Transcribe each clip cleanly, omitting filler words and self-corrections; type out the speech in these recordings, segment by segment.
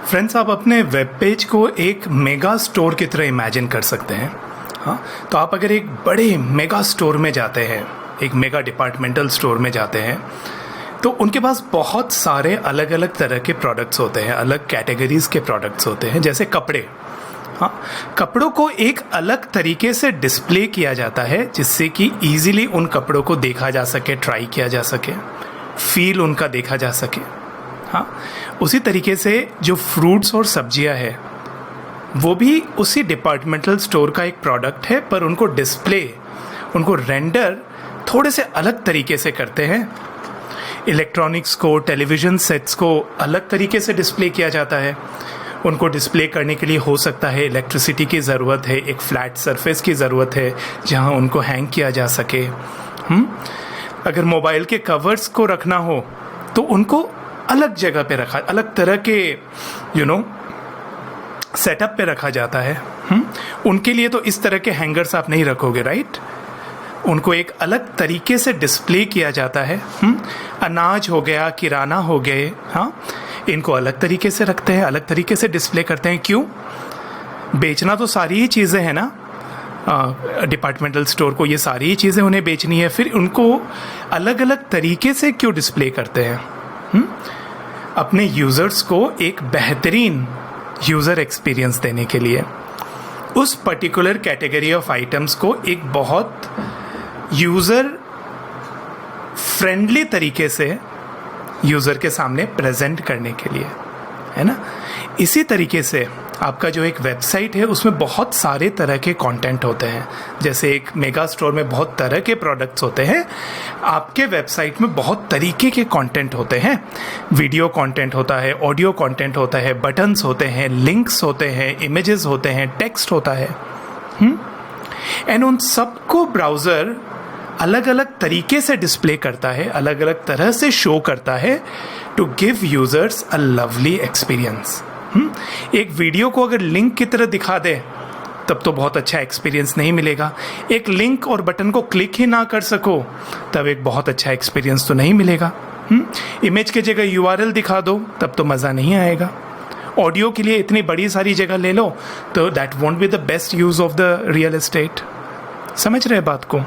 Friends, आप अपने web page को एक मेगा स्टोर की तरह इमेजिन कर सकते हैं। हाँ, तो आप अगर एक बड़े मेगा स्टोर में जाते हैं, एक मेगा डिपार्टमेंटल स्टोर में जाते हैं, तो उनके पास बहुत सारे अलग अलग तरह के प्रोडक्ट्स होते हैं, अलग कैटेगरीज के प्रोडक्ट्स होते हैं। जैसे कपड़े, हाँ, कपड़ों को एक अलग तरीके से डिस्प्ले किया जाता है जिससे कि ईजिली उन कपड़ों को देखा जा सके, ट्राई किया जा सके, फील उनका देखा जा सके। हाँ, उसी तरीके से जो फ्रूट्स और सब्जियां हैं वो भी उसी डिपार्टमेंटल स्टोर का एक प्रोडक्ट है, पर उनको डिस्प्ले, उनको रेंडर थोड़े से अलग तरीके से करते हैं। इलेक्ट्रॉनिक्स को, टेलीविज़न सेट्स को अलग तरीके से डिस्प्ले किया जाता है। उनको डिस्प्ले करने के लिए हो सकता है इलेक्ट्रिसिटी की ज़रूरत है, एक फ्लैट सरफेस की ज़रूरत है जहां उनको हैंग किया जा सके। अगर मोबाइल के कवर्स को रखना हो तो उनको अलग जगह पे रखा, अलग तरह के सेटअप पे रखा जाता है। उनके लिए तो इस तरह के हैंगर्स आप नहीं रखोगे, राइट? उनको एक अलग तरीके से डिस्प्ले किया जाता है। अनाज हो गया, किराना हो गए, हाँ, इनको अलग तरीके से रखते हैं, अलग तरीके से डिस्प्ले करते हैं। क्यों? बेचना तो सारी ही चीज़ें हैं ना, डिपार्टमेंटल स्टोर को ये सारी ही चीज़ें उन्हें बेचनी है, फिर उनको अलग अलग तरीके से क्यों डिस्प्ले करते हैं? अपने यूज़र्स को एक बेहतरीन यूज़र एक्सपीरियंस देने के लिए उस पर्टिकुलर कैटेगरी ऑफ आइटम्स को एक बहुत यूज़र फ्रेंडली तरीके से यूज़र के सामने प्रेजेंट करने के लिए, है ना? इसी तरीके से आपका जो एक वेबसाइट है उसमें बहुत सारे तरह के कंटेंट होते हैं। जैसे एक मेगा स्टोर में बहुत तरह के प्रोडक्ट्स होते हैं, आपके वेबसाइट में बहुत तरीके के कंटेंट होते हैं। वीडियो कंटेंट होता है, ऑडियो कंटेंट होता है, बटन्स होते हैं, लिंक्स होते हैं, इमेजेस होते हैं, टेक्स्ट होता है। एंड उन सबको ब्राउज़र अलग अलग तरीके से डिस्प्ले करता है, अलग अलग तरह से शो करता है to give users a lovely experience. एक वीडियो को अगर लिंक की तरह दिखा दे तब तो बहुत अच्छा एक्सपीरियंस नहीं मिलेगा। एक लिंक और बटन को क्लिक ही ना कर सको तब एक बहुत अच्छा एक्सपीरियंस तो नहीं मिलेगा। इमेज की जगह URL दिखा दो तब तो मज़ा नहीं आएगा। ऑडियो के लिए इतनी बड़ी सारी जगह ले लो तो that won't be the best use of the real estate. समझ रहे बात को?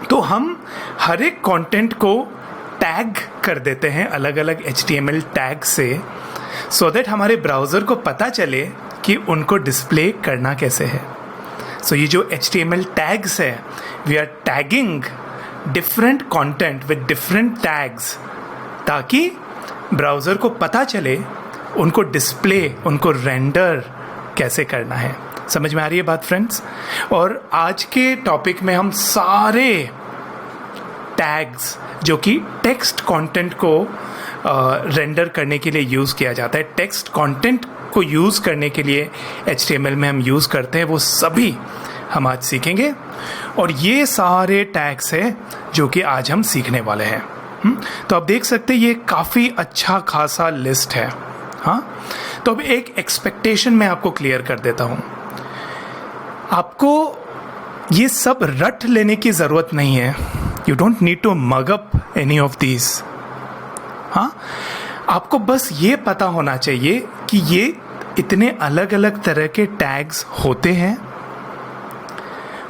तो हम हर एक कंटेंट को टैग कर देते हैं अलग अलग HTML टैग से, सो दैट हमारे ब्राउज़र को पता चले कि उनको डिस्प्ले करना कैसे है। सो ये जो HTML टैग्स है, we are tagging different content with different tags ताकि ब्राउज़र को पता चले उनको डिस्प्ले, उनको रेंडर कैसे करना है। समझ में आ रही है बात फ्रेंड्स? और आज के टॉपिक में हम सारे टैग्स जो कि टेक्स्ट कंटेंट को रेंडर करने के लिए यूज़ किया जाता है, टेक्स्ट कंटेंट को यूज़ करने के लिए HTML में हम यूज़ करते हैं, वो सभी हम आज सीखेंगे। और ये सारे टैग्स हैं जो कि आज हम सीखने वाले हैं। तो आप देख सकते हैं ये काफ़ी अच्छा खासा लिस्ट है। हाँ, तो अब एक एक्सपेक्टेशन मैं आपको क्लियर कर देता हूँ। आपको ये सब रट लेने की ज़रूरत नहीं है। You don't need to mug up any of these. हाँ, आपको बस ये पता होना चाहिए कि ये इतने अलग अलग तरह के टैग्स होते हैं,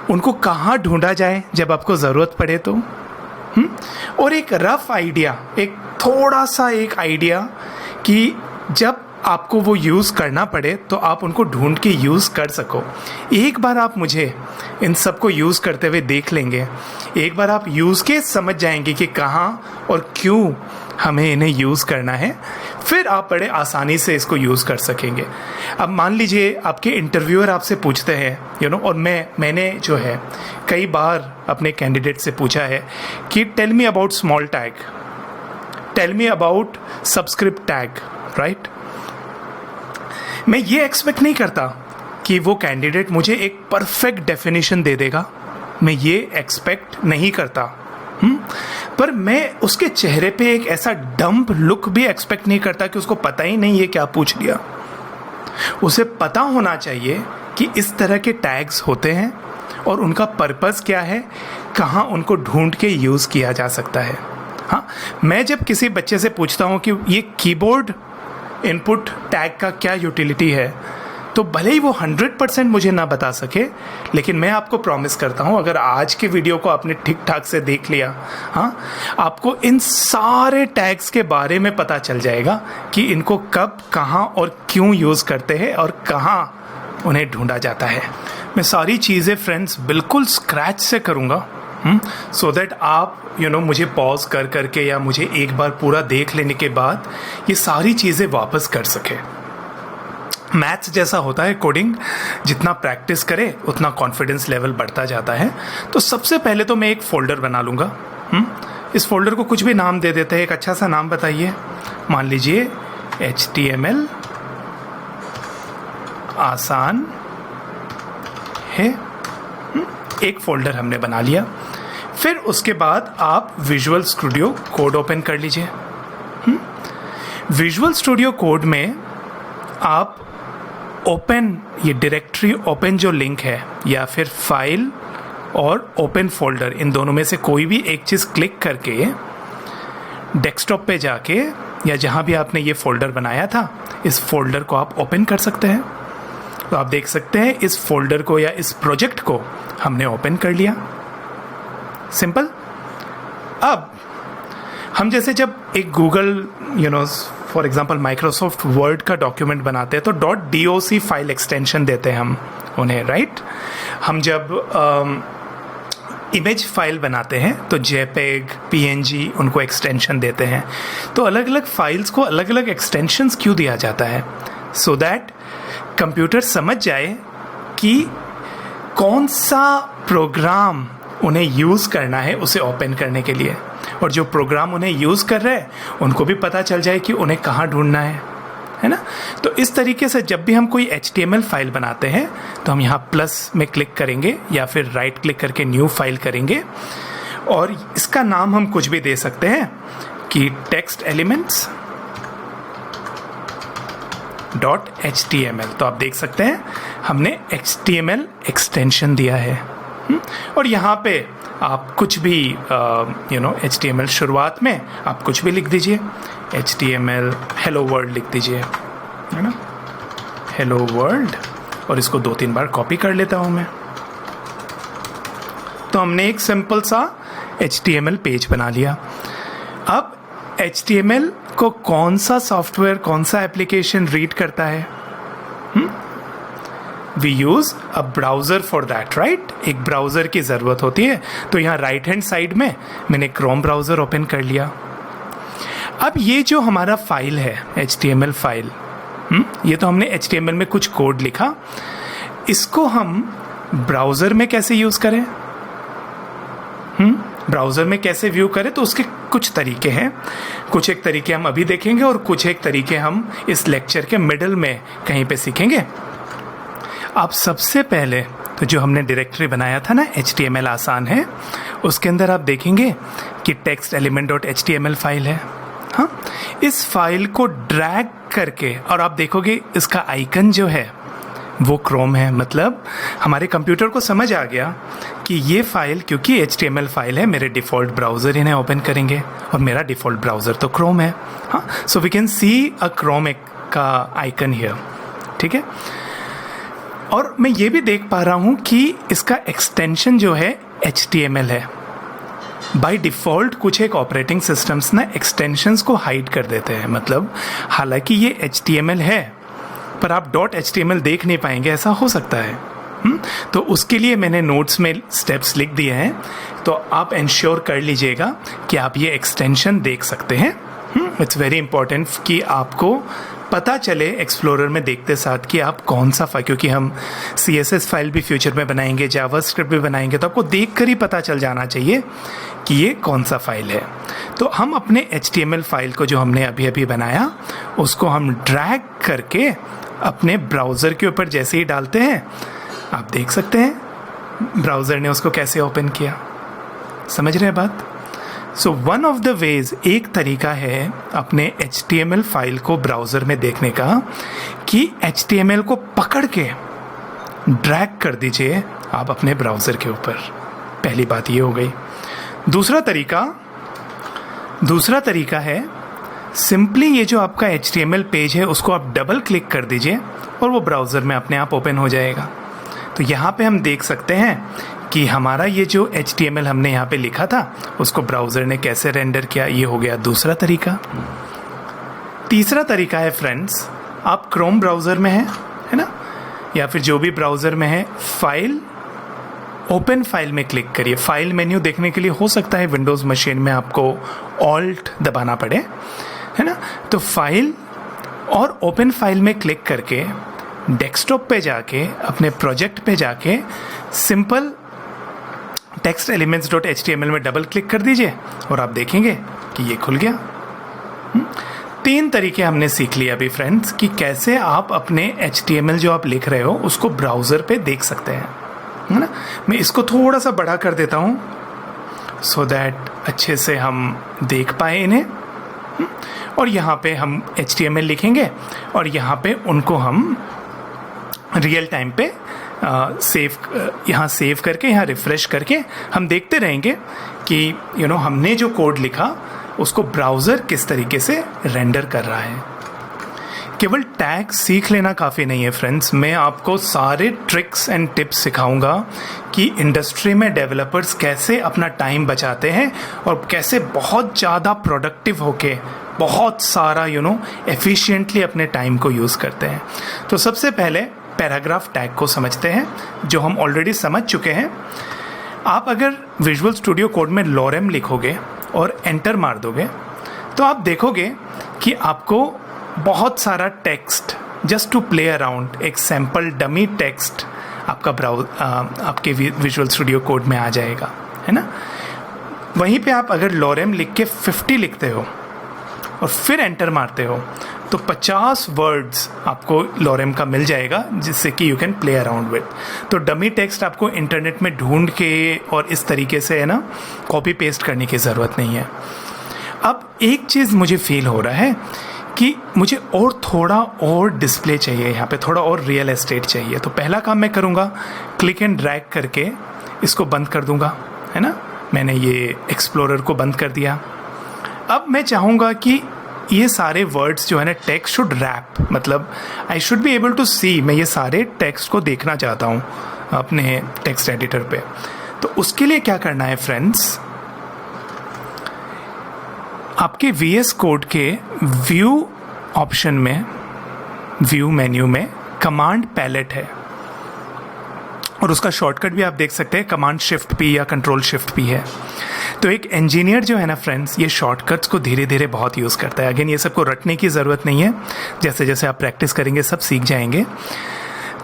उनको कहाँ ढूंढा जाए जब आपको ज़रूरत पड़े तो। और एक रफ आइडिया, एक थोड़ा सा एक आइडिया कि जब आपको वो यूज़ करना पड़े तो आप उनको ढूंढ के यूज़ कर सको। एक बार आप मुझे इन सब को यूज़ करते हुए देख लेंगे, एक बार आप यूज़ के समझ जाएंगे कि कहाँ और क्यों हमें इन्हें यूज़ करना है, फिर आप बड़े आसानी से इसको यूज़ कर सकेंगे। अब मान लीजिए आपके इंटरव्यूअर आपसे पूछते हैं और मैंने जो है कई बार अपने कैंडिडेट से पूछा है कि tell me about small tag, tell me about subscript tag, right? मैं ये एक्सपेक्ट नहीं करता कि वो कैंडिडेट मुझे एक परफेक्ट डेफिनेशन दे देगा, मैं ये एक्सपेक्ट नहीं करता। पर मैं उसके चेहरे पे एक ऐसा डंप लुक भी एक्सपेक्ट नहीं करता कि उसको पता ही नहीं है क्या पूछ लिया। उसे पता होना चाहिए कि इस तरह के टैग्स होते हैं और उनका पर्पस क्या है, कहाँ उनको ढूंढ के यूज़ किया जा सकता है। हाँ, मैं जब किसी बच्चे से पूछता हूँ कि ये कीबोर्ड इनपुट टैग का क्या यूटिलिटी है, तो भले ही वो 100% मुझे ना बता सके, लेकिन मैं आपको प्रॉमिस करता हूँ अगर आज के वीडियो को आपने ठीक ठाक से देख लिया, हाँ, आपको इन सारे टैग्स के बारे में पता चल जाएगा कि इनको कब, कहाँ और क्यों यूज़ करते हैं और कहाँ उन्हें ढूंढा जाता है। मैं सारी चीज़ें फ्रेंड्स बिल्कुल स्क्रैच से करूँगा, सो दैट आप मुझे पॉज कर करके या मुझे एक बार पूरा देख लेने के बाद ये सारी चीज़ें वापस कर सके। मैथ्स जैसा होता है कोडिंग, जितना प्रैक्टिस करे उतना कॉन्फिडेंस लेवल बढ़ता जाता है। तो सबसे पहले तो मैं एक फ़ोल्डर बना लूँगा। इस फोल्डर को कुछ भी नाम दे देते हैं, एक अच्छा सा नाम बताइए। मान लीजिए HTML आसान है। एक फोल्डर हमने बना लिया। फिर उसके बाद आप विजुअल स्टूडियो कोड ओपन कर लीजिए। विजुअल स्टूडियो कोड में आप ओपन, ये डायरेक्टरी ओपन जो लिंक है, या फिर फाइल और ओपन फोल्डर, इन दोनों में से कोई भी एक चीज़ क्लिक करके डेस्कटॉप पे जाके या जहाँ भी आपने ये फोल्डर बनाया था, इस फोल्डर को आप ओपन कर सकते हैं। तो आप देख सकते हैं इस फोल्डर को या इस प्रोजेक्ट को हमने ओपन कर लिया। सिंपल। अब हम जैसे जब एक Google for example Microsoft word का डॉक्यूमेंट बनाते हैं तो .doc फाइल एक्सटेंशन देते हैं हम उन्हें, राइट। हम जब इमेज फाइल बनाते हैं तो JPEG, PNG उनको एक्सटेंशन देते हैं। तो अलग अलग फाइल्स को अलग अलग एक्सटेंशंस क्यों दिया जाता है? सो दैट कंप्यूटर समझ जाए कि कौन सा प्रोग्राम उन्हें यूज़ करना है उसे ओपन करने के लिए, और जो प्रोग्राम उन्हें यूज़ कर रहे हैं उनको भी पता चल जाए कि उन्हें कहाँ ढूंढना है ना। तो इस तरीके से जब भी हम कोई HTML फाइल बनाते हैं तो हम यहाँ प्लस में क्लिक करेंगे या फिर राइट क्लिक करके न्यू फाइल करेंगे, और इसका नाम हम कुछ भी दे सकते हैं कि टेक्स्ट एलिमेंट्स .html। तो आप देख सकते हैं हमने HTML एक्सटेंशन दिया है। और यहाँ पे आप कुछ भी HTML शुरुआत में आप कुछ भी लिख दीजिए, HTML हेलो वर्ल्ड लिख दीजिए, है ना, हेलो वर्ल्ड, और इसको 2-3 बार कॉपी कर लेता हूँ मैं। तो हमने एक सिंपल सा HTML पेज बना लिया। अब HTML को कौन सा सॉफ्टवेयर, कौन सा एप्लीकेशन रीड करता है? We use a browser for that, right. एक ब्राउज़र की ज़रूरत होती है। तो यहाँ राइट हैंड साइड में मैंने क्रोम ब्राउज़र ओपन कर लिया। अब ये जो हमारा फाइल है HTML फाइल, ये तो हमने HTML में कुछ कोड लिखा, इसको हम ब्राउज़र में कैसे यूज़ करें, ब्राउज़र में कैसे व्यू करें? तो उसके कुछ तरीके हैं। कुछ एक तरीके हम अभी देखेंगे और कुछ एक तरीके हम इस लेक्चर के मिडल में कहीं पे सीखेंगे। आप सबसे पहले तो जो हमने डायरेक्टरी बनाया था ना HTML आसान है, उसके अंदर आप देखेंगे कि टेक्स्ट एलिमेंट .html फाइल है। हाँ, इस फाइल को ड्रैग करके, और आप देखोगे इसका आइकन जो है वो क्रोम है। मतलब हमारे कंप्यूटर को समझ आ गया कि ये फाइल क्योंकि HTML फाइल है, मेरे डिफ़ॉल्ट ब्राउज़र इन्हें ओपन करेंगे, और मेरा डिफ़ॉल्ट ब्राउज़र तो क्रोम है। हाँ, so we can see a Chrome का आइकन हियर, ठीक है। और मैं ये भी देख पा रहा हूँ कि इसका एक्सटेंशन जो है HTML है। बाय डिफ़ॉल्ट कुछ एक ऑपरेटिंग सिस्टम्स ना एक्सटेंशंस को हाइड कर देते हैं। मतलब हालांकि ये HTML है पर आप .html देख नहीं पाएंगे, ऐसा हो सकता है। तो उसके लिए मैंने नोट्स में स्टेप्स लिख दिए हैं, तो आप इंश्योर कर लीजिएगा कि आप ये एक्सटेंशन देख सकते हैं। इट्स वेरी इंपॉर्टेंट कि आपको पता चले एक्सप्लोरर में देखते साथ कि आप कौन सा फाइल, क्योंकि हम CSS फाइल भी फ्यूचर में बनाएंगे, जावास्क्रिप्ट भी बनाएंगे, तो आपको देख कर ही पता चल जाना चाहिए कि ये कौन सा फाइल है। तो हम अपने HTML फाइल को जो हमने अभी अभी बनाया उसको हम ड्रैग करके अपने ब्राउज़र के ऊपर जैसे ही डालते हैं, आप देख सकते हैं ब्राउज़र ने उसको कैसे ओपन किया। समझ रहे हैं बात? So one of the ways, एक तरीका है अपने HTML फाइल को ब्राउज़र में देखने का कि HTML को पकड़ के ड्रैग कर दीजिए आप अपने ब्राउज़र के ऊपर। पहली बात ये हो गई। दूसरा तरीका है सिंपली ये जो आपका HTML पेज है उसको आप डबल क्लिक कर दीजिए और वो ब्राउज़र में अपने आप ओपन हो जाएगा। तो यहाँ पे हम देख सकते हैं कि हमारा ये जो HTML हमने यहाँ पे लिखा था उसको ब्राउज़र ने कैसे रेंडर किया। ये हो गया दूसरा तरीका। तीसरा तरीका है फ्रेंड्स, आप क्रोम ब्राउज़र में है ना, या फिर जो भी ब्राउज़र में है, फाइल, ओपन फाइल में क्लिक करिए। फाइल मेन्यू देखने के लिए हो सकता है विंडोज़ मशीन में आपको ऑल्ट दबाना पड़े, है ना। तो फाइल और ओपन फाइल में क्लिक करके डेस्कटॉप पे जाके अपने प्रोजेक्ट पे जाके simple text elements dot HTML में डबल क्लिक कर दीजिए और आप देखेंगे कि ये खुल गया। 3 तरीके हमने सीख लिए अभी फ्रेंड्स कि कैसे आप अपने HTML जो आप लिख रहे हो उसको ब्राउज़र पे देख सकते हैं, है ना। मैं इसको थोड़ा सा बड़ा कर देता हूँ सो दैट अच्छे से हम देख पाए इन्हें। और यहाँ पे हम HTML लिखेंगे और यहाँ पे उनको हम रियल टाइम पे यहाँ सेव करके, यहाँ रिफ्रेश करके हम देखते रहेंगे कि हमने जो कोड लिखा उसको ब्राउज़र किस तरीके से रेंडर कर रहा है। केवल टैग सीख लेना काफ़ी नहीं है फ्रेंड्स, मैं आपको सारे ट्रिक्स एंड टिप्स सिखाऊंगा कि इंडस्ट्री में डेवलपर्स कैसे अपना टाइम बचाते हैं और कैसे बहुत ज़्यादा प्रोडक्टिव होके बहुत सारा एफिशिएंटली अपने टाइम को यूज़ करते हैं। तो सबसे पहले पैराग्राफ टैग को समझते हैं, जो हम ऑलरेडी समझ चुके हैं। आप अगर विजुअल स्टूडियो कोड में लॉरेम लिखोगे और एंटर मार दोगे तो आप देखोगे कि आपको बहुत सारा text just to play around, एक सैम्पल डमी टेक्स्ट आपके विजुअल स्टूडियो कोड में आ जाएगा, है ना। वहीं पे आप अगर लॉरेम लिख के 50 लिखते हो और फिर एंटर मारते हो तो 50 वर्ड्स आपको लॉरेम का मिल जाएगा जिससे कि you can play around with. तो डमी टेक्स्ट आपको इंटरनेट में ढूंढ के और इस तरीके से, है ना, कॉपी पेस्ट करने की ज़रूरत नहीं है। अब एक चीज़ मुझे फील हो रहा है कि मुझे और थोड़ा और डिस्प्ले चाहिए, यहाँ पे थोड़ा और रियल एस्टेट चाहिए। तो पहला काम मैं करूँगा, क्लिक एंड ड्रैग करके इसको बंद कर दूँगा, है ना। मैंने ये एक्सप्लोरर को बंद कर दिया। अब मैं चाहूँगा कि ये सारे वर्ड्स जो है ना, टेक्स्ट शुड रैप, मतलब I should be able to see, मैं ये सारे टेक्स्ट को देखना चाहता हूँ अपने टेक्स्ट एडिटर पे। तो उसके लिए क्या करना है फ्रेंड्स, आपके VS कोड के व्यू ऑप्शन में, व्यू मेन्यू में कमांड पैलेट है और उसका शॉर्टकट भी आप देख सकते हैं, कमांड शिफ्ट P या कंट्रोल शिफ्ट P है। तो एक इंजीनियर जो है ना फ्रेंड्स, ये शॉर्टकट्स को धीरे धीरे बहुत यूज़ करता है। अगेन ये सबको रटने की ज़रूरत नहीं है, जैसे जैसे आप प्रैक्टिस करेंगे सब सीख जाएंगे।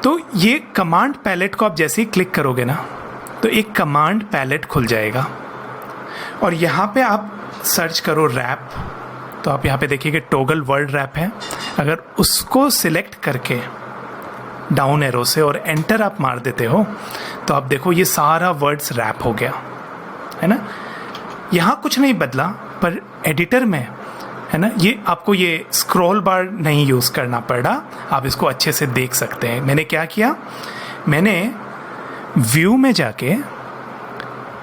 तो ये कमांड पैलेट को आप जैसे ही क्लिक करोगे ना तो एक कमांड पैलेट खुल जाएगा और यहाँ पे आप सर्च करो रैप। तो आप यहाँ पे देखिए टॉगल वर्ड रैप है, अगर उसको सिलेक्ट करके डाउन एरो से और एंटर आप मार देते हो तो आप देखो ये सारा वर्ड्स रैप हो गया, है ना। यहाँ कुछ नहीं बदला, पर एडिटर में, है ना, ये आपको ये स्क्रॉल बार नहीं यूज़ करना पड़ा, आप इसको अच्छे से देख सकते हैं। मैंने क्या किया, मैंने व्यू में जाके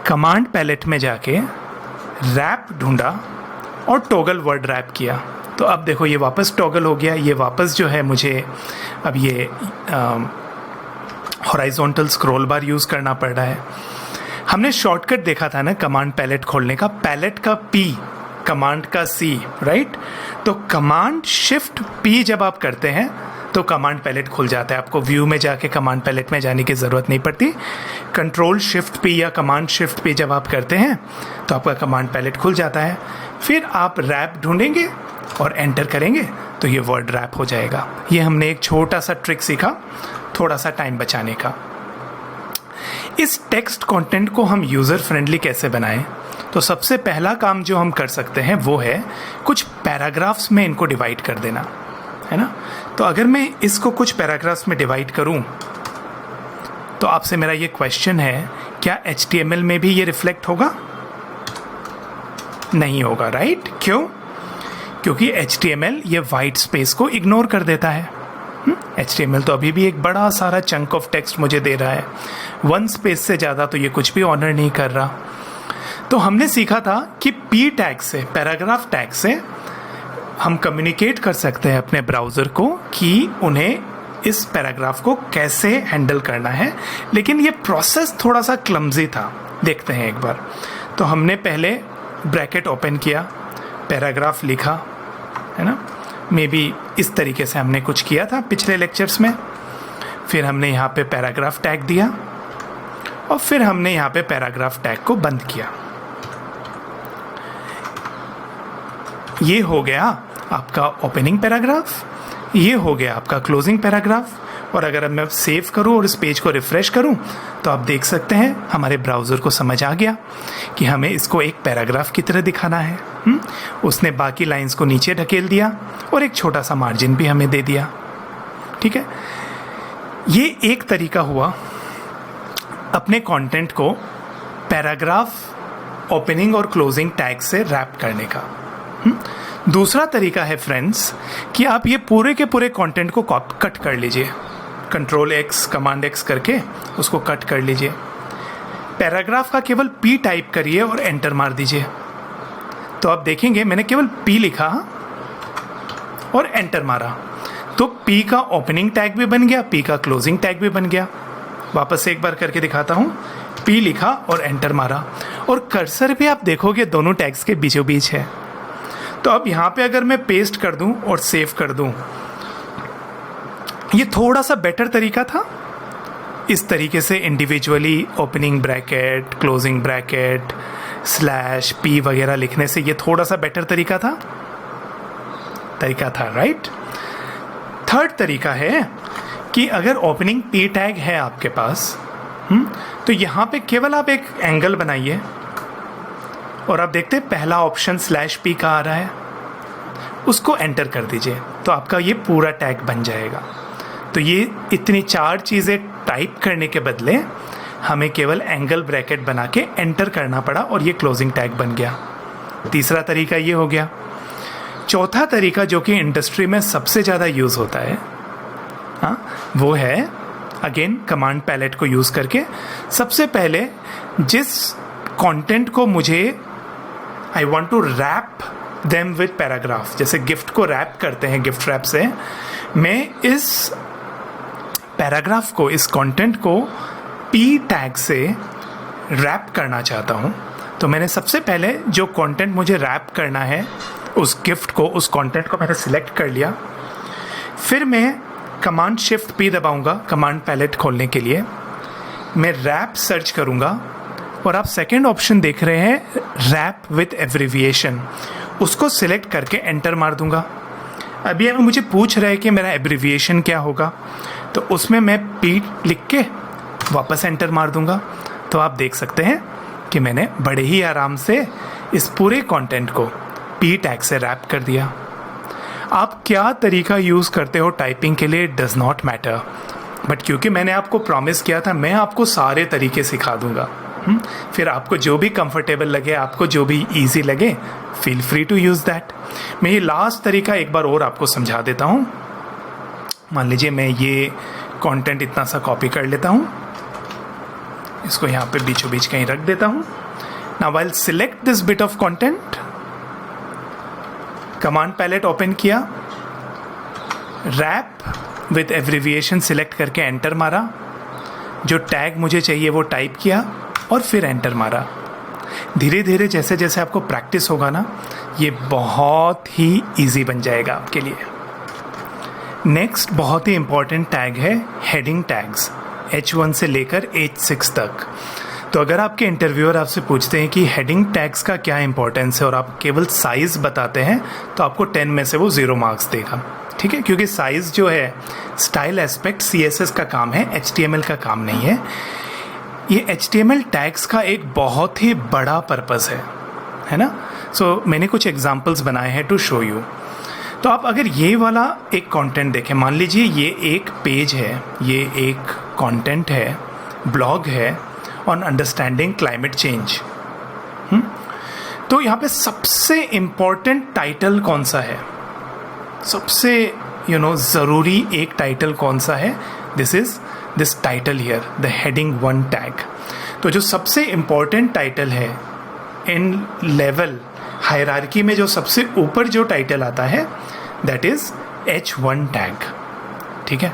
कमांड पैलेट में जाके रैप ढूंढा और टॉगल वर्ड रैप किया। तो अब देखो ये वापस टॉगल हो गया, ये वापस जो है मुझे अब ये हॉराइजॉन्टल स्क्रॉल बार यूज़ करना पड़ रहा है। हमने शॉर्टकट देखा था ना कमांड पैलेट खोलने का, पैलेट का P, कमांड का C, राइट। तो कमांड शिफ्ट P जब आप करते हैं तो कमांड पैलेट खुल जाता है, आपको व्यू में जाके कमांड पैलेट में जाने की ज़रूरत नहीं पड़ती। कंट्रोल शिफ्ट P या कमांड शिफ्ट P जब आप करते हैं तो आपका कमांड पैलेट खुल जाता है। फिर आप रैप ढूंढेंगे और एंटर करेंगे तो ये वर्ड रैप हो जाएगा। ये हमने एक छोटा सा ट्रिक सीखा, थोड़ा सा टाइम बचाने का। इस टेक्स्ट कंटेंट को हम यूज़र फ्रेंडली कैसे बनाएं, तो सबसे पहला काम जो हम कर सकते हैं वो है कुछ पैराग्राफ्स में इनको डिवाइड कर देना, है ना। तो अगर मैं इसको कुछ पैराग्राफ्स में डिवाइड करूं तो आपसे मेरा ये क्वेश्चन है, क्या HTML में भी ये रिफ्लेक्ट होगा? नहीं होगा, राइट। क्यों? क्योंकि HTML ये वाइट स्पेस को इग्नोर कर देता है। HTML तो अभी भी एक बड़ा सारा चंक ऑफ टेक्स्ट मुझे दे रहा है, 1 स्पेस से ज़्यादा तो ये कुछ भी ऑनर नहीं कर रहा। तो हमने सीखा था कि P टैग से, पैराग्राफ टैग से हम कम्युनिकेट कर सकते हैं अपने ब्राउज़र को कि उन्हें इस पैराग्राफ को कैसे हैंडल करना है, लेकिन ये प्रोसेस थोड़ा सा क्लमजी था। देखते हैं एक बार। तो हमने पहले ब्रैकेट ओपन किया, पैराग्राफ लिखा, है ना, मे बी इस तरीके से हमने कुछ किया था पिछले लेक्चर्स में। फिर हमने यहाँ पे पैराग्राफ टैग दिया और फिर हमने यहाँ पे पैराग्राफ टैग को बंद किया। ये हो गया आपका ओपनिंग पैराग्राफ, ये हो गया आपका क्लोजिंग पैराग्राफ। और अगर मैं सेव करूं और इस पेज को रिफ्रेश करूं तो आप देख सकते हैं हमारे ब्राउज़र को समझ आ गया कि हमें इसको एक पैराग्राफ की तरह दिखाना है। उसने बाकी लाइंस को नीचे ढकेल दिया और एक छोटा सा मार्जिन भी हमें दे दिया। ठीक है, ये एक तरीका हुआ अपने कंटेंट को पैराग्राफ ओपनिंग और क्लोजिंग टैग से रैप करने का। दूसरा तरीका है फ्रेंड्स कि आप ये पूरे के पूरे कंटेंट को कट कर लीजिए, कंट्रोल एक्स कमांड एक्स करके उसको कट कर लीजिए। पैराग्राफ का केवल पी टाइप करिए और एंटर मार दीजिए। तो आप देखेंगे मैंने केवल पी लिखा और एंटर मारा, तो पी का ओपनिंग टैग भी बन गया, पी का क्लोजिंग टैग भी बन गया। वापस से एक बार करके दिखाता हूँ। पी लिखा और एंटर मारा, और कर्सर भी आप देखोगे दोनों टैग्स के बीचों बीच है। तो अब यहाँ पे अगर मैं पेस्ट कर दूं और सेव कर दूं, ये थोड़ा सा बेटर तरीका था। इस तरीके से individually opening bracket, closing bracket, slash, P वगैरह लिखने से ये थोड़ा सा बेटर तरीका था, राइट। थर्ड तरीका है कि अगर ओपनिंग पी टैग है आपके पास, तो यहाँ पे केवल आप एक एंगल बनाइए और आप देखते हैं पहला ऑप्शन स्लैश पी का आ रहा है, उसको एंटर कर दीजिए, तो आपका ये पूरा टैग बन जाएगा। तो ये इतनी 4 चीज़ें टाइप करने के बदले हमें केवल एंगल ब्रैकेट बना के एंटर करना पड़ा और ये क्लोजिंग टैग बन गया। तीसरा तरीका ये हो गया। चौथा तरीका जो कि इंडस्ट्री में सबसे ज़्यादा यूज़ होता है, वो है अगेन कमांड पैलेट को यूज़ करके सबसे पहले जिस कंटेंट को मुझे I want to wrap them with paragraph, जैसे गिफ्ट को रैप करते हैं गिफ्ट रैप से, मैं इस पैराग्राफ को, इस कंटेंट को पी टैग से रैप करना चाहता हूँ। तो मैंने सबसे पहले जो कंटेंट मुझे रैप करना है उस गिफ्ट को, उस कंटेंट को मैंने सिलेक्ट कर लिया। फिर मैं कमांड शिफ्ट पी दबाऊंगा कमांड पैलेट खोलने के लिए। मैं रैप सर्च करूँगा और आप सेकेंड ऑप्शन देख रहे हैं रैप विथ एब्रिविएशन, उसको सिलेक्ट करके एंटर मार दूंगा। अभी मुझे पूछ रहा है कि मेरा एब्रिविएशन क्या होगा, तो उसमें मैं पी लिख के वापस एंटर मार दूंगा। तो आप देख सकते हैं कि मैंने बड़े ही आराम से इस पूरे कंटेंट को पी टैग से रैप कर दिया। आप क्या तरीका यूज़ करते हो टाइपिंग के लिए डज नॉट मैटर, बट क्योंकि मैंने आपको प्रॉमिस किया था मैं आपको सारे तरीके सिखा दूंगा। फिर आपको जो भी कंफर्टेबल लगे, आपको जो भी इजी लगे, feel free to use that. मैं ये लास्ट तरीका एक बार और आपको समझा देता हूँ। मान लीजिए मैं ये कंटेंट इतना सा कॉपी कर लेता हूँ, इसको यहाँ पे बीचों बीच कहीं रख देता हूँ। Now while select this bit of content, command palette open किया, रैप विथ एब्रिविएशन सिलेक्ट करके एंटर मारा, जो टैग मुझे चाहिए वो टाइप किया और फिर एंटर मारा। धीरे धीरे जैसे जैसे आपको प्रैक्टिस होगा ना, ये बहुत ही इजी बन जाएगा आपके लिए। नेक्स्ट बहुत ही इंपॉर्टेंट टैग है हेडिंग टैग्स, H1 से लेकर H6 तक। तो अगर आपके इंटरव्यूअर आपसे पूछते हैं कि हेडिंग टैग्स का क्या इंपॉर्टेंस है और आप केवल साइज़ बताते हैं, तो आपको 10 में से वो 0 मार्क्स देगा। ठीक है, क्योंकि साइज़ जो है स्टाइल एस्पेक्ट CSS का काम है, HTML का काम नहीं है। ये HTML टैग्स का एक बहुत ही बड़ा पर्पस है ना। सो मैंने कुछ एग्जांपल्स बनाए हैं टू शो यू। तो आप अगर ये वाला एक कंटेंट देखें, मान लीजिए ये एक पेज है, ये एक कंटेंट है, ब्लॉग है ऑन अंडरस्टैंडिंग क्लाइमेट चेंज। तो यहाँ पे सबसे इम्पोर्टेंट टाइटल कौन सा है, सबसे ज़रूरी एक टाइटल कौन सा है? This is this title here, the heading 1 tag. तो जो सबसे इम्पोर्टेंट टाइटल है इन लेवल हायरार्की में जो सबसे ऊपर जो टाइटल आता है दैट इज H1 टैग। ठीक है,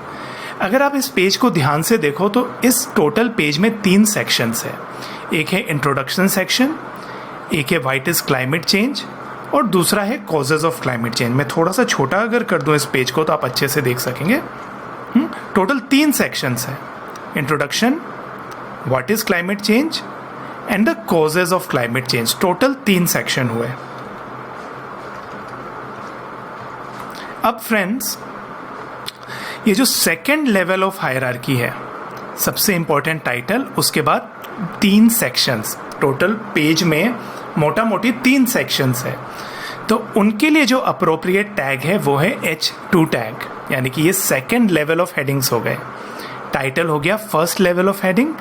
अगर आप इस पेज को ध्यान से देखो तो इस टोटल पेज में 3 सेक्शंस है। एक है इंट्रोडक्शन सेक्शन, एक है व्हाट इज क्लाइमेट चेंज और दूसरा है कॉजेज ऑफ क्लाइमेट चेंज। मैं थोड़ा सा छोटा अगर कर दूं इस पेज को तो आप अच्छे से देख सकेंगे। टोटल 3 सेक्शंस है, introduction, what is climate change and the causes of climate change. Total 3 section हुए। अब फ्रेंड्स, ये जो सेकेंड लेवल ऑफ हायरार्की है, सबसे इंपॉर्टेंट टाइटल, उसके बाद 3 सेक्शंस, टोटल पेज में मोटा मोटी 3 सेक्शंस है। तो उनके लिए जो अप्रोप्रिएट टैग है वो है H2 टैग, यानी कि ये सेकेंड लेवल ऑफ हेडिंग्स हो गए। टाइटल हो गया फर्स्ट लेवल ऑफ हेडिंग,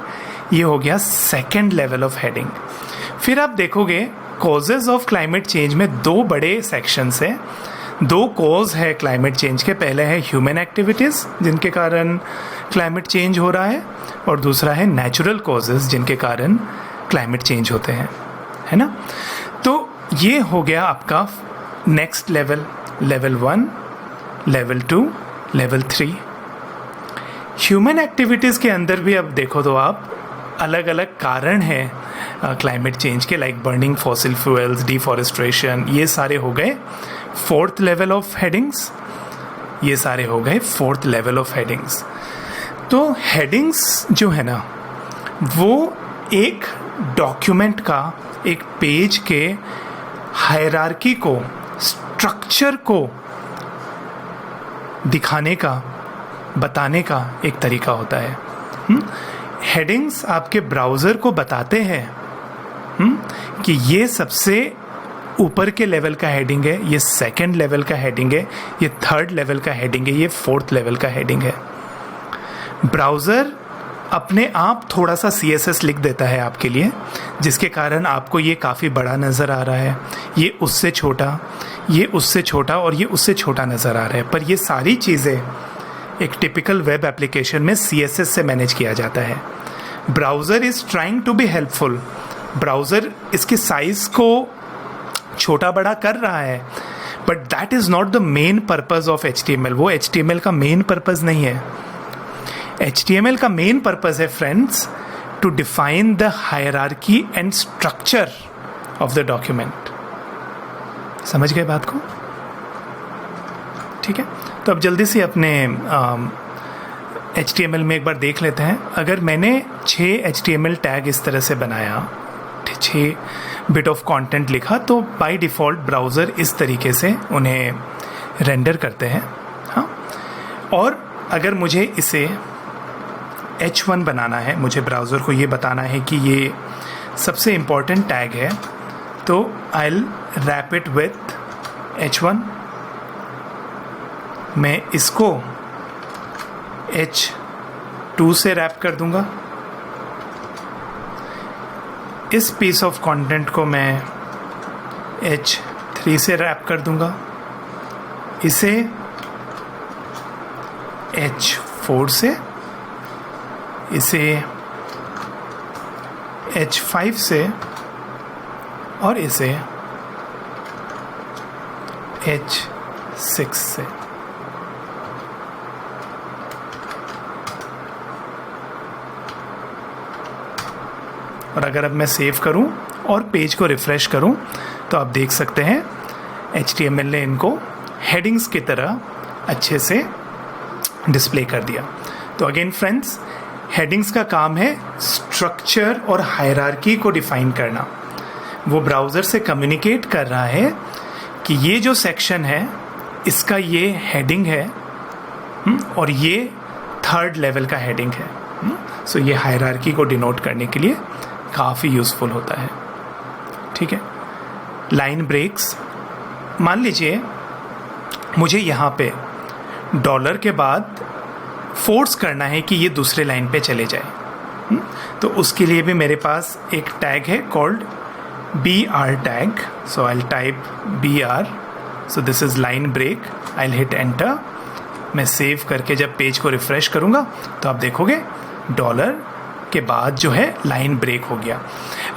ये हो गया सेकेंड लेवल ऑफ हेडिंग। फिर आप देखोगे कॉजेज ऑफ क्लाइमेट चेंज में 2 बड़े सेक्शंस है। 2 कॉज है क्लाइमेट चेंज के, पहले है ह्यूमन एक्टिविटीज़ जिनके कारण क्लाइमेट चेंज हो रहा है, और दूसरा है नेचुरल कॉजेज जिनके कारण क्लाइमेट चेंज होते हैं, है ना। तो ये हो गया आपका next level, level 1, level 2, level 3। Human activities के अंदर भी अब देखो तो आप अलग अलग कारण हैं क्लाइमेट चेंज के, like burning fossil fuels, deforestation, ये सारे हो गए 4th लेवल ऑफ हेडिंग्स। ये सारे हो गए 4th लेवल ऑफ हेडिंग्स। तो हेडिंग्स जो है ना, वो एक डॉक्यूमेंट का, एक पेज के हायरार्की को, स्ट्रक्चर को दिखाने का, बताने का एक तरीका होता है। हेडिंग्स आपके ब्राउज़र को बताते हैं कि ये सबसे ऊपर के लेवल का हेडिंग है, ये सेकंड लेवल का हेडिंग है, ये थर्ड लेवल का हेडिंग है, ये 4th लेवल का हेडिंग है। ब्राउज़र अपने आप थोड़ा सा CSS लिख देता है आपके लिए, जिसके कारण आपको ये काफ़ी बड़ा नज़र आ रहा है, ये उससे छोटा, ये उससे छोटा और ये उससे छोटा नज़र आ रहा है। पर ये सारी चीज़ें एक टिपिकल वेब एप्लीकेशन में CSS से मैनेज किया जाता है। Browser is trying to be helpful. Browser इसके साइज़ को छोटा बड़ा कर रहा है, but that is not the main purpose of HTML। वो HTML का मेन पर्पज़ नहीं है। HTML का मेन पर्पज़ है friends to define the hierarchy and structure of the document. समझ गए बात को? ठीक है, तो अब जल्दी से अपने HTML में एक बार देख लेते हैं। अगर मैंने 6 HTML टैग इस तरह से बनाया, 6 बिट ऑफ कंटेंट लिखा, तो बाय डिफ़ॉल्ट ब्राउज़र इस तरीके से उन्हें रेंडर करते हैं। हाँ, और अगर मुझे इसे H1 बनाना है, मुझे ब्राउज़र को ये बताना है कि ये सबसे इम्पॉर्टेंट टैग है, तो I will wrap it with H1। मैं इसको H2 से रैप कर दूंगा। इस पीस ऑफ कंटेंट को मैं H3 से रैप कर दूंगा। इसे H4 से, इसे H5 से और इसे H6 से। और अगर अब मैं सेव करूं और पेज को रिफ्रेश करूं तो आप देख सकते हैं HTML ने इनको हेडिंग्स की तरह अच्छे से डिस्प्ले कर दिया। तो अगेन फ्रेंड्स, हेडिंग्स का काम है स्ट्रक्चर और हायरार्की को डिफाइन करना। वो ब्राउज़र से कम्युनिकेट कर रहा है कि ये जो सेक्शन है इसका ये हेडिंग है और ये थर्ड लेवल का हेडिंग है। सो ये हायरार्की को डिनोट करने के लिए काफ़ी यूज़फुल होता है। ठीक है, लाइन ब्रेक्स, मान लीजिए मुझे यहाँ पे डॉलर के बाद फोर्स करना है कि ये दूसरे लाइन पे चले जाए, तो उसके लिए भी मेरे पास एक टैग है called BR tag. So I will type BR, so this is line break. I will hit enter. मैं सेव करके जब पेज को रिफ्रेश करूँगा तो आप देखोगे डॉलर के बाद जो है लाइन ब्रेक हो गया।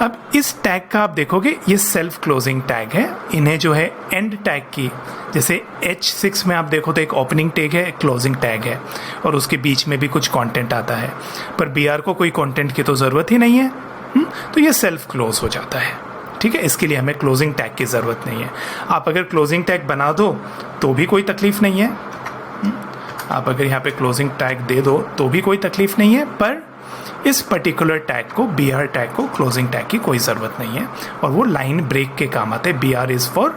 अब इस टैग का आप देखोगे ये सेल्फ क्लोजिंग टैग है। इन्हें जो है एंड टैग की, जैसे H6 में आप देखो तो एक ओपनिंग टैग है, एक क्लोजिंग टैग है और उसके बीच में भी कुछ कंटेंट आता है, पर BR को कोई कंटेंट की तो ज़रूरत ही नहीं है, तो ये सेल्फ क्लोज हो जाता है। ठीक है, इसके लिए हमें क्लोजिंग टैग की ज़रूरत नहीं है। आप अगर क्लोजिंग टैग बना दो तो भी कोई तकलीफ़ नहीं है, आप अगर यहाँ पे क्लोजिंग टैग दे दो तो भी कोई तकलीफ़ नहीं है, पर इस पर्टिकुलर टैग को, BR टैग को, क्लोजिंग टैग की कोई ज़रूरत नहीं है और वो लाइन ब्रेक के काम आते हैं। BR is for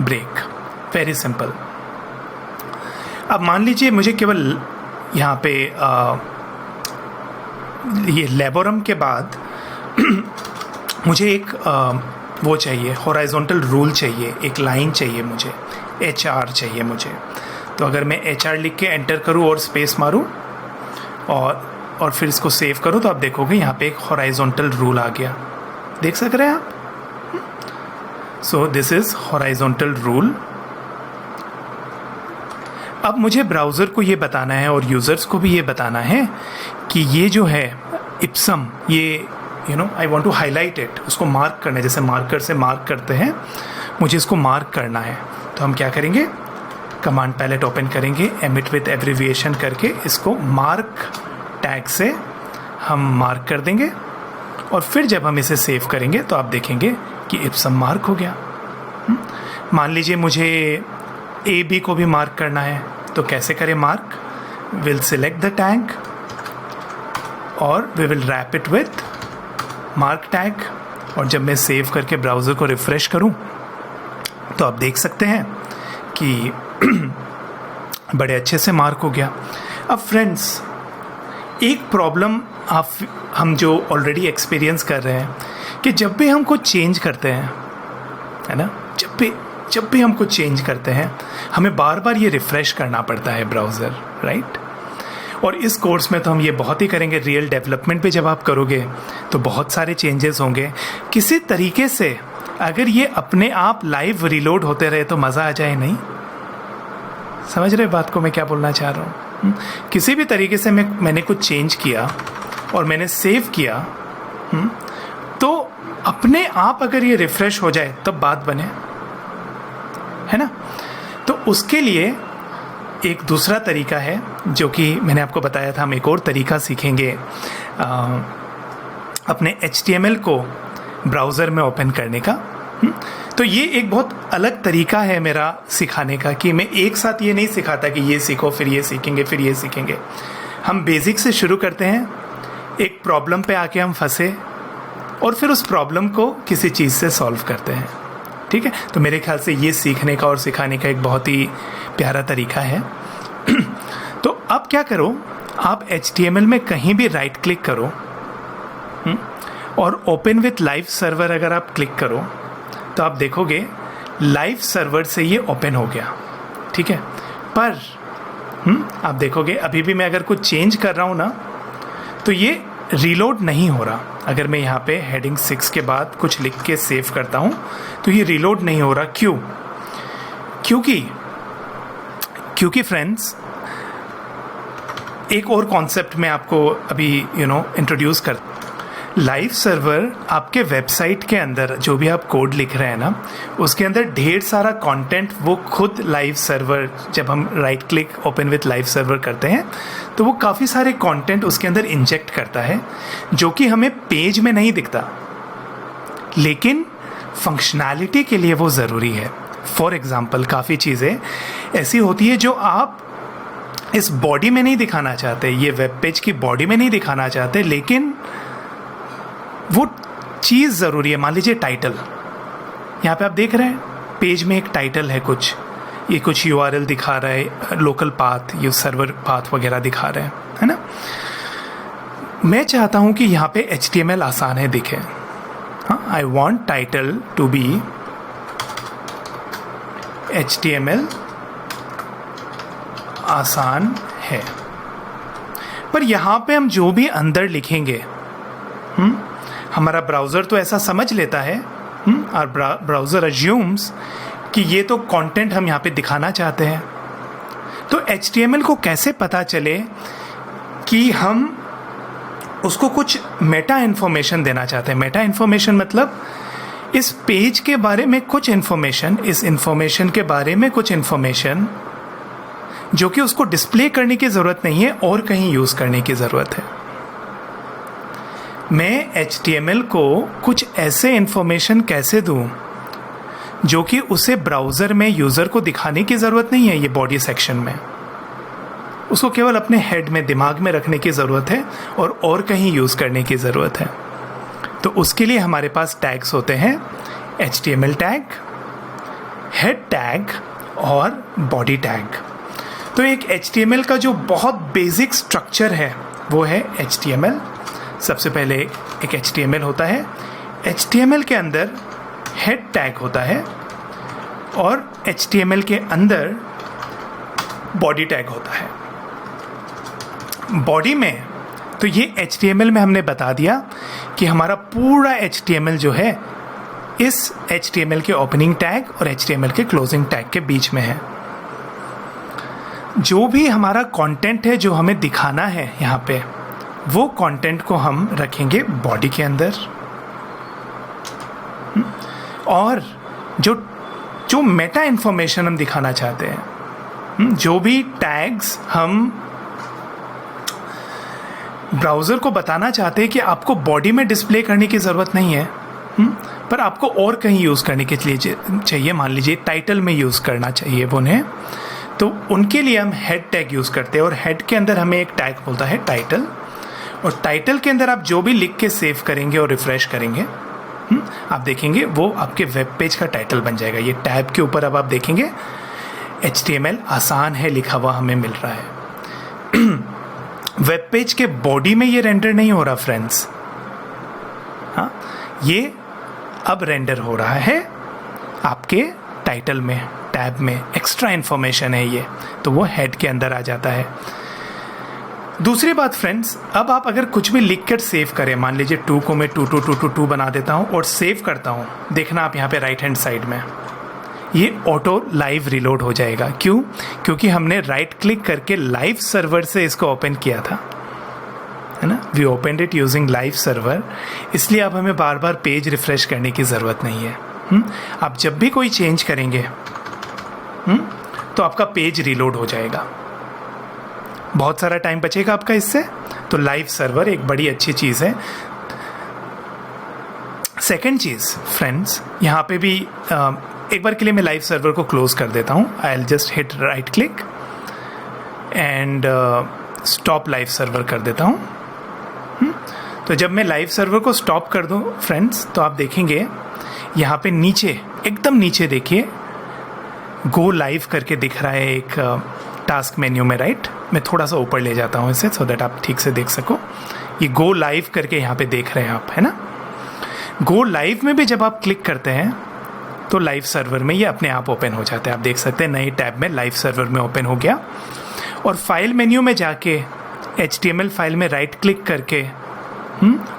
break, very simple. अब मान लीजिए मुझे केवल यहाँ पे ये लेबोरम के बाद मुझे एक वो चाहिए, हॉराइजॉन्टल रूल चाहिए, एक लाइन चाहिए मुझे, HR चाहिए मुझे। तो अगर मैं HR लिख के एंटर करूँ और स्पेस मारूँ और फिर इसको सेव करूँ तो आप देखोगे यहाँ पे एक हॉराइजॉन्टल रूल आ गया, देख सक रहे हैं आप। So this is horizontal rule. अब मुझे ब्राउज़र को ये बताना है और यूज़र्स को भी ये बताना है कि ये जो है इप्सम, ये I want to highlight it, उसको मार्क करना है, जैसे मार्कर से मार्क करते हैं, मुझे इसको मार्क करना है। तो हम क्या करेंगे, कमांड पैलेट ओपन करेंगे, एमिट विथ एब्रिविएशन करके इसको मार्क टैग से हम मार्क कर देंगे और फिर जब हम इसे सेव करेंगे तो आप देखेंगे कि इप्सम मार्क हो गया। मान लीजिए मुझे AB को भी मार्क करना है, तो कैसे करें mark, will select the tag और we will wrap it with mark tag, और जब मैं सेव करके ब्राउज़र को रिफ़्रेश करूं तो आप देख सकते हैं कि बड़े अच्छे से मार्क हो गया। अब फ्रेंड्स, एक प्रॉब्लम हम जो ऑलरेडी एक्सपीरियंस कर रहे हैं कि जब भी हम कुछ चेंज करते हैं, है ना, जब भी हम कुछ चेंज करते हैं हमें बार बार ये रिफ़्रेश करना पड़ता है ब्राउज़र, राइट। और इस कोर्स में तो हम ये बहुत ही करेंगे। रियल डेवलपमेंट पे जब आप करोगे तो बहुत सारे चेंजेस होंगे। किसी तरीके से अगर ये अपने आप लाइव रिलोड होते रहे तो मज़ा आ जाए, नहीं समझ रहे बात को मैं क्या बोलना चाह रहा हूँ। किसी भी तरीके से मैंने कुछ चेंज किया और मैंने सेव किया, तो अपने आप अगर ये रिफ़्रेश हो जाए तब बात बने, है ना। तो उसके लिए एक दूसरा तरीका है जो कि मैंने आपको बताया था, हम एक और तरीका सीखेंगे अपने HTML को ब्राउज़र में ओपन करने का। तो ये एक बहुत अलग तरीका है मेरा सिखाने का कि मैं एक साथ ये नहीं सिखाता कि ये सीखो फिर ये सीखेंगे फिर ये सीखेंगे। हम बेसिक से शुरू करते हैं, एक प्रॉब्लम पे आके हम फंसे और फिर उस प्रॉब्लम को किसी चीज़ से सॉल्व करते हैं, ठीक है। तो मेरे ख्याल से ये सीखने का और सिखाने का एक बहुत ही प्यारा तरीका है। तो अब क्या करो, आप HTML में कहीं भी राइट क्लिक करो और ओपन विथ लाइव सर्वर अगर आप क्लिक करो तो आप देखोगे लाइव सर्वर से ये ओपन हो गया, ठीक है। पर आप देखोगे अभी भी मैं अगर कुछ चेंज कर रहा हूँ ना तो ये रीलोड नहीं हो रहा। अगर मैं यहाँ पे हेडिंग 6 के बाद कुछ लिख के सेव करता हूँ तो ये रीलोड नहीं हो रहा। क्यों? क्योंकि फ्रेंड्स, एक और कॉन्सेप्ट मैं आपको अभी इंट्रोड्यूस कर। लाइव सर्वर आपके वेबसाइट के अंदर जो भी आप कोड लिख रहे हैं ना, उसके अंदर ढेर सारा कंटेंट वो खुद लाइव सर्वर, जब हम right click open with live server करते हैं तो वो काफ़ी सारे कंटेंट उसके अंदर इंजेक्ट करता है जो कि हमें पेज में नहीं दिखता, लेकिन फंक्शनैलिटी के लिए वो ज़रूरी है। फॉर एग्ज़ाम्पल, काफ़ी चीज़ें ऐसी होती है जो आप इस बॉडी में नहीं दिखाना चाहते, ये वेब पेज की बॉडी में नहीं दिखाना चाहते, लेकिन वो चीज़ ज़रूरी है। मान लीजिए टाइटल, यहाँ पे आप देख रहे हैं पेज में एक टाइटल है, ये कुछ URL दिखा रहा है, लोकल पाथ, ये सर्वर पाथ वगैरह दिखा रहे हैं, है ना। मैं चाहता हूँ कि यहाँ पे HTML आसान है दिखे। हाँ, I want title to be HTML आसान है, पर यहाँ पे हम जो भी अंदर लिखेंगे हमारा ब्राउज़र तो ऐसा समझ लेता है, और ब्राउज़र अज्यूम्स कि ये तो कंटेंट हम यहाँ पे दिखाना चाहते हैं। तो HTML को कैसे पता चले कि हम उसको कुछ मेटा इन्फॉर्मेशन देना चाहते हैं। मेटा इन्फॉर्मेशन मतलब इस पेज के बारे में कुछ इन्फॉर्मेशन, इस इन्फॉर्मेशन के बारे में कुछ इन्फॉर्मेशन जो कि उसको डिस्प्ले करने की ज़रूरत नहीं है और कहीं यूज़ करने की ज़रूरत है। मैं HTML को कुछ ऐसे इन्फॉर्मेशन कैसे दूं जो कि उसे ब्राउज़र में यूज़र को दिखाने की ज़रूरत नहीं है, ये बॉडी सेक्शन में उसको केवल अपने हेड में, दिमाग में रखने की ज़रूरत है और कहीं यूज़ करने की ज़रूरत है। तो उसके लिए हमारे पास टैग्स होते हैं, HTML टैग, हेड टैग और बॉडी टैग। तो एक HTML का जो बहुत बेसिक स्ट्रक्चर है वो है HTML। सबसे पहले एक HTML होता है, HTML के अंदर हेड टैग होता है और HTML के अंदर बॉडी टैग होता है। बॉडी में तो ये HTML में हमने बता दिया कि हमारा पूरा HTML जो है इस HTML के ओपनिंग टैग और HTML के क्लोजिंग टैग के बीच में है। जो भी हमारा कंटेंट है जो हमें दिखाना है यहाँ पे, वो कंटेंट को हम रखेंगे बॉडी के अंदर। और जो मेटा इंफॉर्मेशन हम दिखाना चाहते हैं, जो भी टैग्स हम ब्राउज़र को बताना चाहते हैं कि आपको बॉडी में डिस्प्ले करने की ज़रूरत नहीं है, पर आपको और कहीं यूज़ करने के लिए चाहिए, मान लीजिए टाइटल में यूज़ करना चाहिए उन्हें, तो उनके लिए हम हेड टैग यूज़ करते हैं। और हेड के अंदर हमें एक टैग बोलता है टाइटल, और टाइटल के अंदर आप जो भी लिख के सेव करेंगे और रिफ्रेश करेंगे, आप देखेंगे वो आपके वेब पेज का टाइटल बन जाएगा। ये टैब के ऊपर अब आप देखेंगे HTML आसान है लिखा हुआ हमें मिल रहा है। वेब पेज के बॉडी में ये रेंडर नहीं हो रहा फ्रेंड्स, हाँ, ये अब रेंडर हो रहा है आपके टाइटल में, टैब में। एक्स्ट्रा इन्फॉर्मेशन है ये, तो वो हेड के अंदर आ जाता है। दूसरी बात फ्रेंड्स, अब आप अगर कुछ भी लिख कर सेव करें, मान लीजिए 2 को मैं 2 बना देता हूँ और सेव करता हूँ, देखना आप यहाँ पे राइट हैंड साइड में ये ऑटो लाइव रिलोड हो जाएगा। क्यों? क्योंकि हमने राइट क्लिक करके लाइव सर्वर से इसको ओपन किया था, है ना। We opened it using live server, इसलिए अब हमें बार बार पेज रिफ्रेश करने की ज़रूरत नहीं है। आप जब भी कोई चेंज करेंगे तो आपका पेज रिलोड हो जाएगा, बहुत सारा टाइम बचेगा आपका इससे। तो लाइव सर्वर एक बड़ी अच्छी चीज़ है। सेकेंड चीज़ फ्रेंड्स, यहाँ पे भी एक बार के लिए मैं लाइव सर्वर को क्लोज कर देता हूँ। I will just hit right click and stop live server कर देता हूँ। तो जब मैं लाइव सर्वर को स्टॉप कर दूँ फ्रेंड्स, तो आप देखेंगे यहाँ पे नीचे, एकदम नीचे देखिए, गो लाइव करके दिख रहा है एक टास्क मेन्यू में, राइट। मैं थोड़ा सा ऊपर ले जाता हूँ इसे सो दैट आप ठीक से देख सको। ये गो लाइव करके यहाँ पे देख रहे हैं आप, है ना। गो लाइव में भी जब आप क्लिक करते हैं तो लाइव सर्वर में ये अपने आप ओपन हो जाता है। आप देख सकते हैं नई टैब में लाइव सर्वर में ओपन हो गया। और फाइल मेन्यू में जाके HTML फाइल में राइट क्लिक करके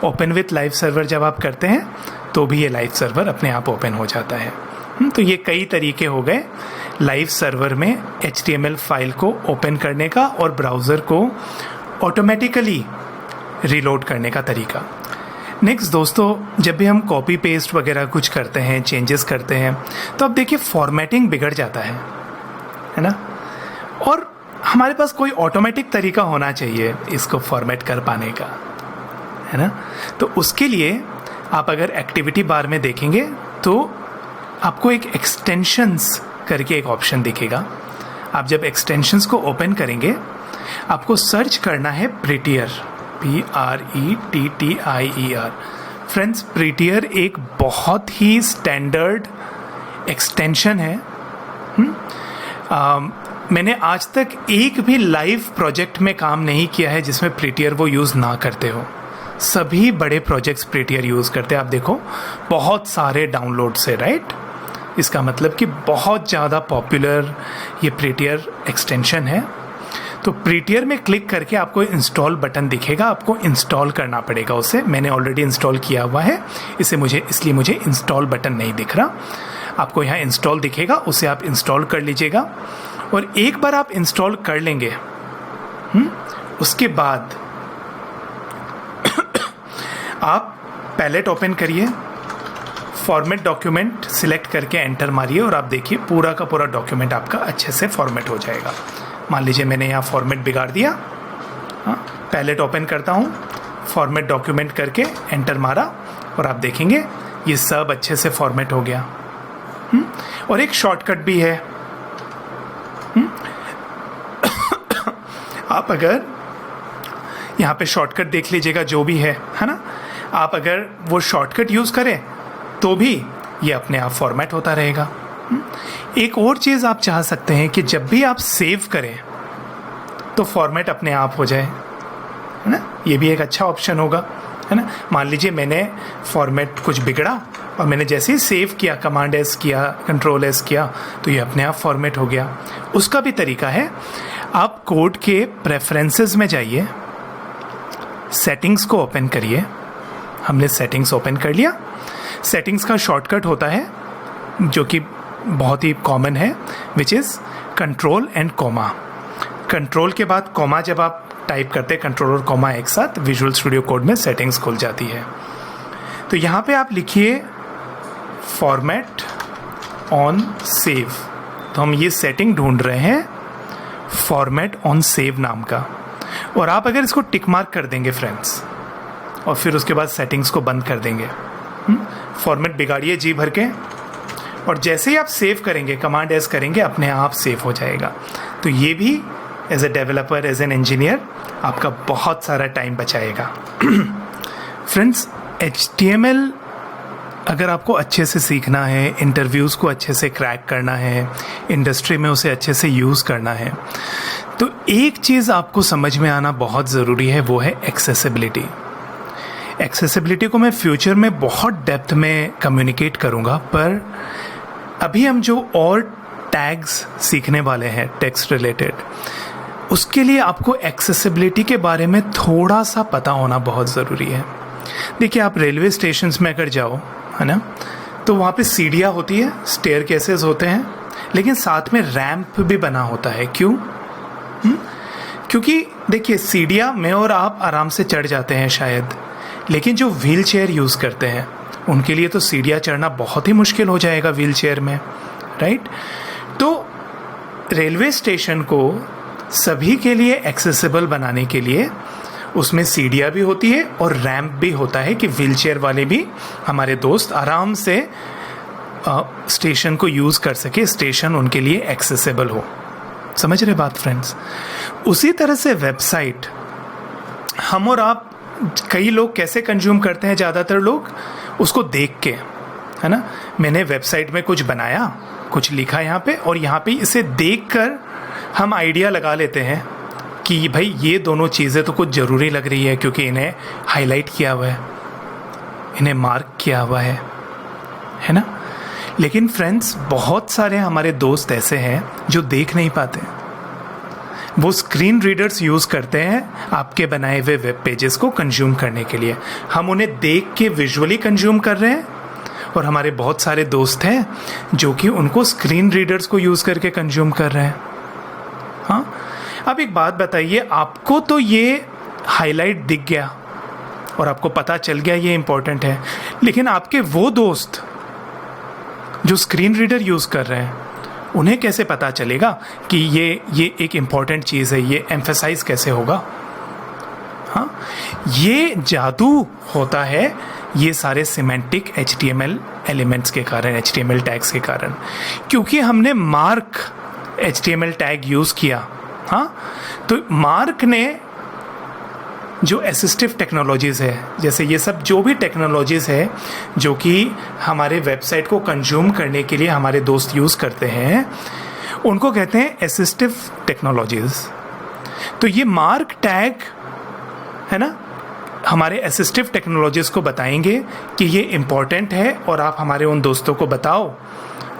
ओपन विथ लाइव सर्वर जब आप करते हैं तो भी ये लाइव सर्वर अपने आप ओपन हो जाता है। तो ये कई तरीके हो गए लाइव सर्वर में HTML फाइल को ओपन करने का और ब्राउज़र को ऑटोमेटिकली रीलोड करने का तरीका। नेक्स्ट दोस्तों, जब भी हम कॉपी पेस्ट वगैरह कुछ करते हैं, चेंजेस करते हैं, तो अब देखिए फॉर्मेटिंग बिगड़ जाता है ना। और हमारे पास कोई ऑटोमेटिक तरीका होना चाहिए इसको फॉर्मेट कर पाने का, है ना। तो उसके लिए आप अगर एक्टिविटी बार में देखेंगे तो आपको एक एक्सटेंशंस करके एक ऑप्शन दिखेगा। आप जब एक्सटेंशंस को ओपन करेंगे, आपको सर्च करना है प्रीटियर, PRETTIER। फ्रेंड्स, प्रीटियर एक बहुत ही स्टैंडर्ड एक्सटेंशन है। मैंने आज तक एक भी लाइव प्रोजेक्ट में काम नहीं किया है जिसमें प्रीटियर वो यूज़ ना करते हो। सभी बड़े प्रोजेक्ट्स प्रीटियर यूज़ करते हैं। आप देखो बहुत सारे डाउनलोड्स है, राइट। इसका मतलब कि बहुत ज़्यादा पॉपुलर ये प्रीटियर एक्सटेंशन है। तो प्रीटियर में क्लिक करके आपको इंस्टॉल बटन दिखेगा, आपको इंस्टॉल करना पड़ेगा उसे। मैंने ऑलरेडी इंस्टॉल किया हुआ है इसलिए मुझे इंस्टॉल बटन नहीं दिख रहा। आपको यहाँ इंस्टॉल दिखेगा, उसे आप इंस्टॉल कर लीजिएगा। और एक बार आप इंस्टॉल कर लेंगे, उसके बाद आप पैलेट ओपन करिए, फॉर्मेट डॉक्यूमेंट सिलेक्ट करके एंटर मारिए और आप देखिए पूरा का पूरा डॉक्यूमेंट आपका अच्छे से फॉर्मेट हो जाएगा। मान लीजिए मैंने यहाँ फॉर्मेट बिगाड़ दिया, हाँ, पैलेट ओपन करता हूँ, फॉर्मेट डॉक्यूमेंट करके एंटर मारा और आप देखेंगे ये सब अच्छे से फॉर्मेट हो गया। और एक शॉर्टकट भी है। आप अगर यहाँ पे शॉर्टकट देख लीजिएगा जो भी है ना, आप अगर वो शॉर्टकट यूज़ करें तो भी ये अपने आप फॉर्मेट होता रहेगा। एक और चीज़ आप चाह सकते हैं कि जब भी आप सेव करें तो फॉर्मेट अपने आप हो जाए, है ना, ये भी एक अच्छा ऑप्शन होगा, है ना। मान लीजिए मैंने फॉर्मेट कुछ बिगड़ा और मैंने जैसे ही सेव किया, कमांड एस किया, कंट्रोल एस किया, तो ये अपने आप फॉर्मेट हो गया। उसका भी तरीका है, आप कोड के प्रेफरेंसेस में जाइए, सेटिंग्स को ओपन करिए। हमने सेटिंग्स ओपन कर लिया। सेटिंग्स का शॉर्टकट होता है जो कि बहुत ही कॉमन है, which is control and comma. Control के बाद कॉमा जब आप टाइप करते हैं, कंट्रोल और कॉमा एक साथ, विजुअल स्टूडियो कोड में सेटिंग्स खुल जाती है। तो यहाँ पे आप लिखिए फॉर्मेट ऑन सेव। तो हम ये सेटिंग ढूंढ रहे हैं फॉर्मेट ऑन सेव नाम का, और आप अगर इसको टिक मार्क कर देंगे फ्रेंड्स और फिर उसके बाद सेटिंग्स को बंद कर देंगे, फॉर्मेट बिगाड़िए जी भर के, और जैसे ही आप सेव करेंगे, कमांड एस करेंगे, अपने आप सेव हो जाएगा। तो ये भी as a developer, as an engineer आपका बहुत सारा टाइम बचाएगा। फ्रेंड्स, HTML अगर आपको अच्छे से सीखना है, इंटरव्यूज़ को अच्छे से क्रैक करना है, इंडस्ट्री में उसे अच्छे से यूज़ करना है, तो एक चीज़ आपको समझ में आना बहुत ज़रूरी है, वो है एक्सेसिबिलिटी। एक्सेसिबिलिटी को मैं फ्यूचर में बहुत डेप्थ में कम्युनिकेट करूँगा, पर अभी हम जो और टैग्स सीखने वाले हैं टेक्स्ट रिलेटेड, उसके लिए आपको एक्सेसिबिलिटी के बारे में थोड़ा सा पता होना बहुत ज़रूरी है। देखिए, आप रेलवे स्टेशंस में अगर जाओ, है ना, तो वहाँ पे सीढ़ियाँ होती है, स्टेयर केसेस होते हैं, लेकिन साथ में रैंप भी बना होता है। क्यों? क्योंकि देखिए, सीढ़ियाँ मैं और आप आराम से चढ़ जाते हैं शायद, लेकिन जो व्हील चेयर यूज़ करते हैं उनके लिए तो सीढ़ियाँ चढ़ना बहुत ही मुश्किल हो जाएगा व्हील चेयर में, राइट। तो रेलवे स्टेशन को सभी के लिए एक्सेसिबल बनाने के लिए उसमें सीढ़ियाँ भी होती है और रैंप भी होता है कि व्हील चेयर वाले भी हमारे दोस्त आराम से स्टेशन को यूज़ कर सके, स्टेशन उनके लिए एक्सेसिबल हो। समझ रहे बात फ्रेंड्स? उसी तरह से वेबसाइट हम और आप, कई लोग कैसे कंज्यूम करते हैं, ज़्यादातर लोग उसको देख के, है ना। मैंने वेबसाइट में कुछ बनाया, कुछ लिखा यहाँ पे, और यहाँ पे इसे देखकर हम आइडिया लगा लेते हैं कि भाई ये दोनों चीज़ें तो कुछ ज़रूरी लग रही है क्योंकि इन्हें हाईलाइट किया हुआ है, इन्हें मार्क किया हुआ है ना। लेकिन फ्रेंड्स, बहुत सारे हमारे दोस्त ऐसे हैं जो देख नहीं पाते। वो स्क्रीन रीडर्स यूज़ करते हैं आपके बनाए हुए वेब पेजेस को कंज्यूम करने के लिए। हम उन्हें देख के विजुअली कंज्यूम कर रहे हैं, और हमारे बहुत सारे दोस्त हैं जो कि उनको स्क्रीन रीडर्स को यूज़ करके कंज्यूम कर रहे हैं। हाँ, अब एक बात बताइए, आपको तो ये हाईलाइट दिख गया और आपको पता चल गया ये इम्पोर्टेंट है, लेकिन आपके वो दोस्त जो स्क्रीन रीडर यूज़ कर रहे हैं, उन्हें कैसे पता चलेगा कि ये एक इम्पॉर्टेंट चीज़ है, ये एम्फेसाइज कैसे होगा? हाँ, ये जादू होता है ये सारे सिमेंटिक HTML एलिमेंट्स के कारण, HTML टैग्स के कारण, क्योंकि हमने मार्क HTML टैग यूज़ किया। हाँ, तो मार्क ने जो असिस्टिव टेक्नोलॉजीज़ है, जैसे ये सब जो भी टेक्नोलॉजीज़ है जो कि हमारे वेबसाइट को कंज्यूम करने के लिए हमारे दोस्त यूज़ करते हैं, उनको कहते हैं असिस्टिव टेक्नोलॉजीज़। तो ये मार्क टैग, है ना, हमारे असिस्टिव टेक्नोलॉजीज़ को बताएंगे कि ये इम्पॉर्टेंट है, और आप हमारे उन दोस्तों को बताओ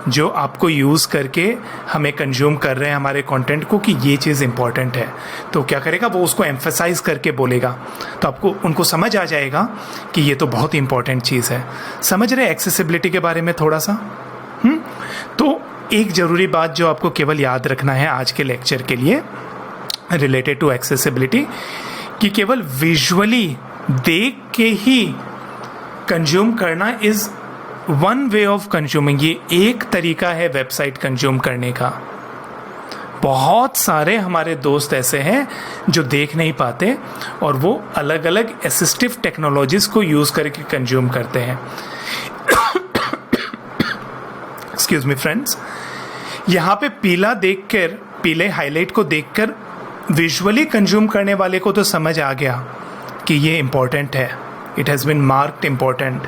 जो आपको यूज़ करके हमें कंज्यूम कर रहे हैं हमारे कंटेंट को कि ये चीज़ इम्पॉर्टेंट है। तो क्या करेगा, वो उसको एम्फेसाइज करके बोलेगा, तो आपको उनको समझ आ जाएगा कि ये तो बहुत इम्पॉर्टेंट चीज़ है। समझ रहे एक्सेसिबिलिटी के बारे में थोड़ा सा? तो एक ज़रूरी बात जो आपको केवल याद रखना है आज के लेक्चर के लिए रिलेटेड टू एक्सेसिबिलिटी, कि केवल विजुअली देख के ही कंज्यूम करना is one way of consuming, ये एक तरीका है वेबसाइट कंज्यूम करने का। बहुत सारे हमारे दोस्त ऐसे हैं जो देख नहीं पाते और वो अलग अलग असिस्टिव टेक्नोलॉजीज को यूज करके कंज्यूम करते हैं। एक्सक्यूज मी फ्रेंड्स, यहाँ पे पीला देखकर, पीले हाईलाइट को देखकर विजुअली कंज्यूम करने वाले को तो समझ आ गया कि ये इंपॉर्टेंट है, it has been marked important.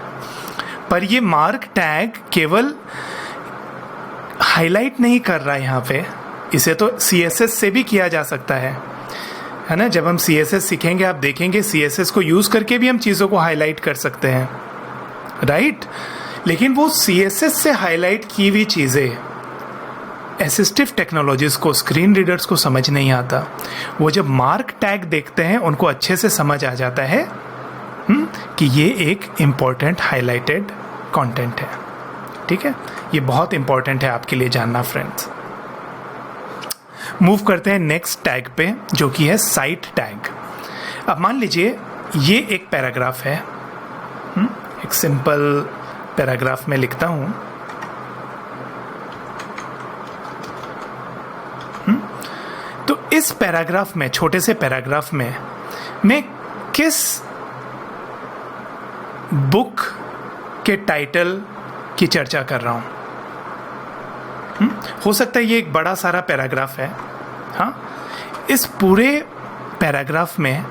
पर ये मार्क टैग केवल हाईलाइट नहीं कर रहा है यहाँ पे, इसे तो CSS से भी किया जा सकता है ना। जब हम CSS सीखेंगे आप देखेंगे CSS को यूज़ करके भी हम चीज़ों को हाईलाइट कर सकते हैं, राइट। लेकिन वो CSS से हाईलाइट की हुई चीज़ें असिस्टिव टेक्नोलॉजीज़ को, स्क्रीन रीडर्स को समझ नहीं आता। वो जब मार्क टैग देखते हैं उनको अच्छे से समझ आ जाता है कि ये एक इम्पॉर्टेंट हाईलाइटेड कंटेंट है। ठीक है, ये बहुत इंपॉर्टेंट है आपके लिए जानना फ्रेंड्स। मूव करते हैं नेक्स्ट टैग पे, जो कि है साइट टैग। अब मान लीजिए ये एक पैराग्राफ है, एक सिंपल पैराग्राफ में लिखता हूं। तो इस पैराग्राफ में, छोटे से पैराग्राफ में मैं किस बुक के टाइटल की चर्चा कर रहा हूं? हो सकता है ये एक बड़ा सारा पैराग्राफ है। हाँ, इस पूरे पैराग्राफ में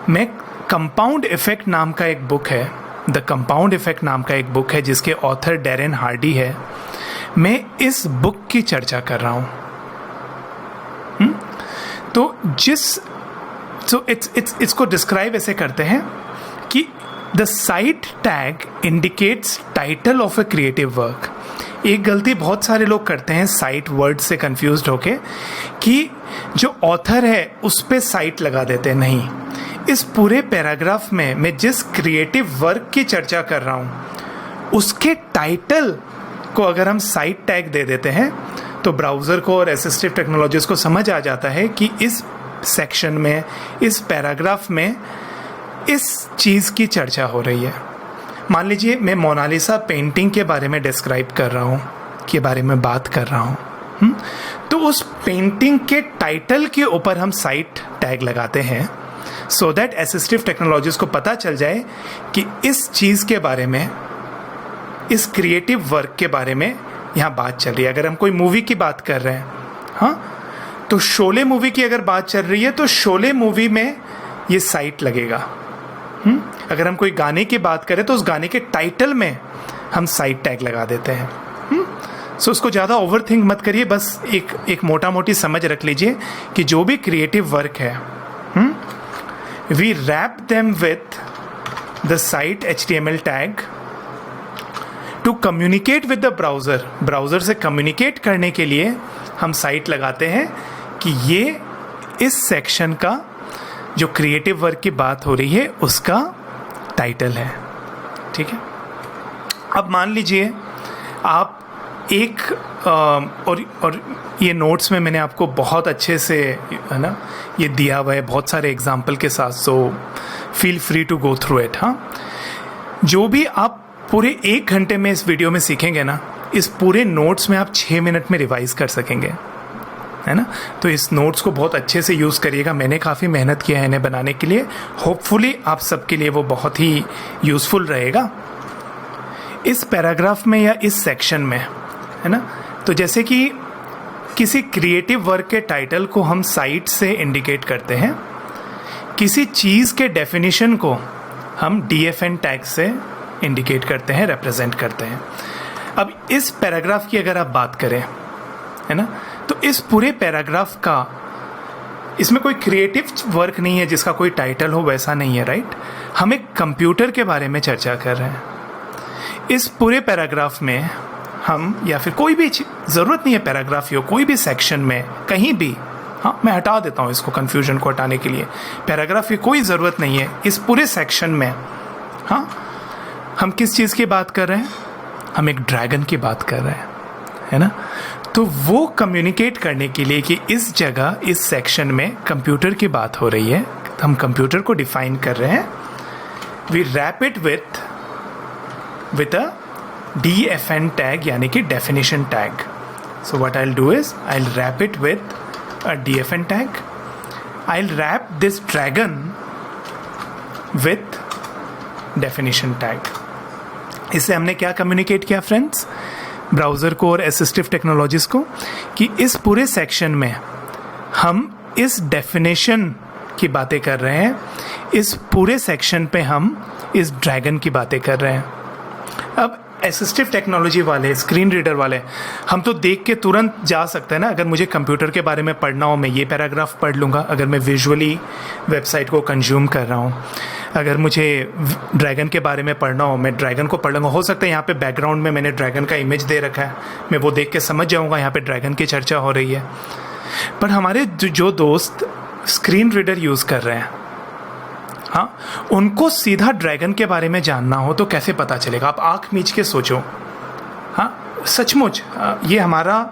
मैं कंपाउंड इफेक्ट नाम का एक बुक है, द कंपाउंड इफेक्ट नाम का एक बुक है जिसके ऑथर डैरेन हार्डी है, मैं इस बुक की चर्चा कर रहा हूं। तो इसको डिस्क्राइब ऐसे करते हैं कि the site tag indicates title of a creative work. एक गलती बहुत सारे लोग करते हैं साइट वर्ड से कंफ्यूज्ड होके कि जो ऑथर है उस पे साइट लगा देते हैं। नहीं, इस पूरे पैराग्राफ में मैं जिस क्रिएटिव वर्क की चर्चा कर रहा हूं उसके टाइटल को अगर हम साइट टैग दे देते हैं तो ब्राउज़र को और असिस्टिव टेक्नोलॉजीज को समझ आ जाता है कि इस सेक्शन में, इस पैराग्राफ में इस चीज़ की चर्चा हो रही है। मान लीजिए मैं मोनालिसा पेंटिंग के बारे में डिस्क्राइब कर रहा हूँ, के बारे में बात कर रहा हूँ, तो उस पेंटिंग के टाइटल के ऊपर हम साइट टैग लगाते हैं सो दैट असिस्टिव टेक्नोलॉजीज को पता चल जाए कि इस चीज़ के बारे में, इस क्रिएटिव वर्क के बारे में यहाँ बात चल रही है। अगर हम कोई मूवी की बात कर रहे हैं, हाँ, तो शोले मूवी की अगर बात चल रही है तो शोले मूवी में ये साइट लगेगा। अगर हम कोई गाने की बात करें तो उस गाने के टाइटल में हम साइट टैग लगा देते हैं। सो उसको ज़्यादा ओवर थिंक मत करिए, बस एक मोटा मोटी समझ रख लीजिए कि जो भी क्रिएटिव वर्क है, we wrap them with the site HTML tag to communicate with the browser. Browser से कम्युनिकेट करने के लिए हम साइट लगाते हैं कि ये इस सेक्शन का जो क्रिएटिव वर्क की बात हो रही है उसका टाइटल है। ठीक है, अब मान लीजिए आप एक और ये नोट्स में मैंने आपको बहुत अच्छे से, है ना, ये दिया हुआ है बहुत सारे एग्जाम्पल के साथ, so feel free to go through it. हाँ, जो भी आप पूरे 1 घंटे में इस वीडियो में सीखेंगे ना, इस पूरे नोट्स में आप 6 मिनट में रिवाइज कर सकेंगे, है ना। तो इस नोट्स को बहुत अच्छे से यूज़ करिएगा। मैंने काफ़ी मेहनत किया है इन्हें बनाने के लिए, होपफुली आप सबके लिए वो बहुत ही यूज़फुल रहेगा। इस पैराग्राफ में या इस सेक्शन में, है ना, तो जैसे कि किसी क्रिएटिव वर्क के टाइटल को हम साइट से इंडिकेट करते हैं, किसी चीज़ के डेफिनेशन को हम DFN टैग से इंडिकेट करते हैं, रिप्रेजेंट करते हैं। अब इस पैराग्राफ की अगर आप बात करें, है ना, तो इस पूरे पैराग्राफ का, इसमें कोई क्रिएटिव वर्क नहीं है जिसका कोई टाइटल हो, वैसा नहीं है, राइट। हम एक कंप्यूटर के बारे में चर्चा कर रहे हैं। इस पूरे पैराग्राफ में हम, या फिर कोई भी ज़रूरत नहीं है पैराग्राफ हो, कोई भी सेक्शन में कहीं भी, हाँ, मैं हटा देता हूँ इसको, कन्फ्यूजन को हटाने के लिए पैराग्राफ की कोई ज़रूरत नहीं है। इस पूरे सेक्शन में, हाँ, हम किस चीज़ की बात कर रहे हैं? हम एक ड्रैगन की बात कर रहे हैं, है ना। तो वो कम्युनिकेट करने के लिए कि इस जगह, इस सेक्शन में कंप्यूटर की बात हो रही है, हम कंप्यूटर को डिफाइन कर रहे हैं, we wrap it with with a DFN tag, यानी कि definition tag. So what I'll do is I'll wrap it with a DFN tag. I'll wrap this dragon with definition tag. इससे हमने क्या communicate किया friends, browser को और assistive technologies को, कि इस पूरे सेक्शन में हम इस डेफिनेशन की बातें कर रहे हैं, इस पूरे सेक्शन पे हम इस ड्रैगन की बातें कर रहे हैं. अब असिस्टिव टेक्नोलॉजी वाले, स्क्रीन रीडर वाले, हम तो देख के तुरंत जा सकते हैं ना. अगर मुझे कंप्यूटर के बारे में पढ़ना हो, मैं ये पैराग्राफ पढ़ लूँगा. अगर मैं विजुअली वेबसाइट को कंज्यूम कर रहा हूँ, अगर मुझे ड्रैगन के बारे में पढ़ना हो, मैं ड्रैगन को पढ़ लूँगा. हो सकता है यहाँ पे बैकग्राउंड में मैंने ड्रैगन का इमेज दे रखा है, मैं वो देख के समझ जाऊँगा यहाँ पे ड्रैगन की चर्चा हो रही है. पर हमारे जो दोस्त स्क्रीन रीडर यूज़ कर रहे हैं, हाँ, उनको सीधा ड्रैगन के बारे में जानना हो तो कैसे पता चलेगा? आप आँख मीच के सोचो. हाँ, सचमुच ये हमारा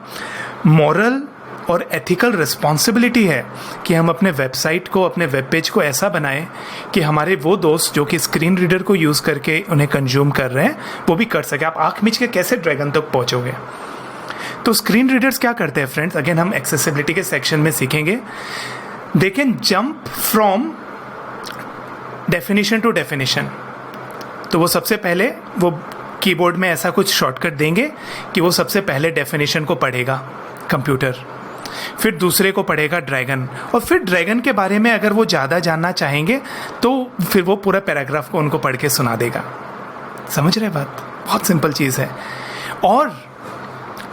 मॉरल और एथिकल रिस्पॉन्सिबिलिटी है कि हम अपने वेबसाइट को, अपने वेब पेज को ऐसा बनाएं कि हमारे वो दोस्त जो कि स्क्रीन रीडर को यूज़ करके उन्हें कंज्यूम कर रहे हैं, वो भी कर सके. आप आँख मीच के कैसे ड्रैगन तक पहुँचोगे? तो स्क्रीन रीडर्स क्या करते हैं फ्रेंड्स, अगेन हम एक्सेसिबिलिटी के सेक्शन में सीखेंगे. They can jump from definition to definition. तो वो सबसे पहले वो कीबोर्ड में ऐसा कुछ शॉर्टकट देंगे कि वो सबसे पहले डेफिनेशन को पढ़ेगा कंप्यूटर, फिर दूसरे को पढ़ेगा ड्रैगन, और फिर ड्रैगन के बारे में अगर वो ज़्यादा जानना चाहेंगे तो फिर वो पूरा पैराग्राफ को उनको पढ़ के सुना देगा. समझ रहे बात? बहुत सिंपल चीज़ है. और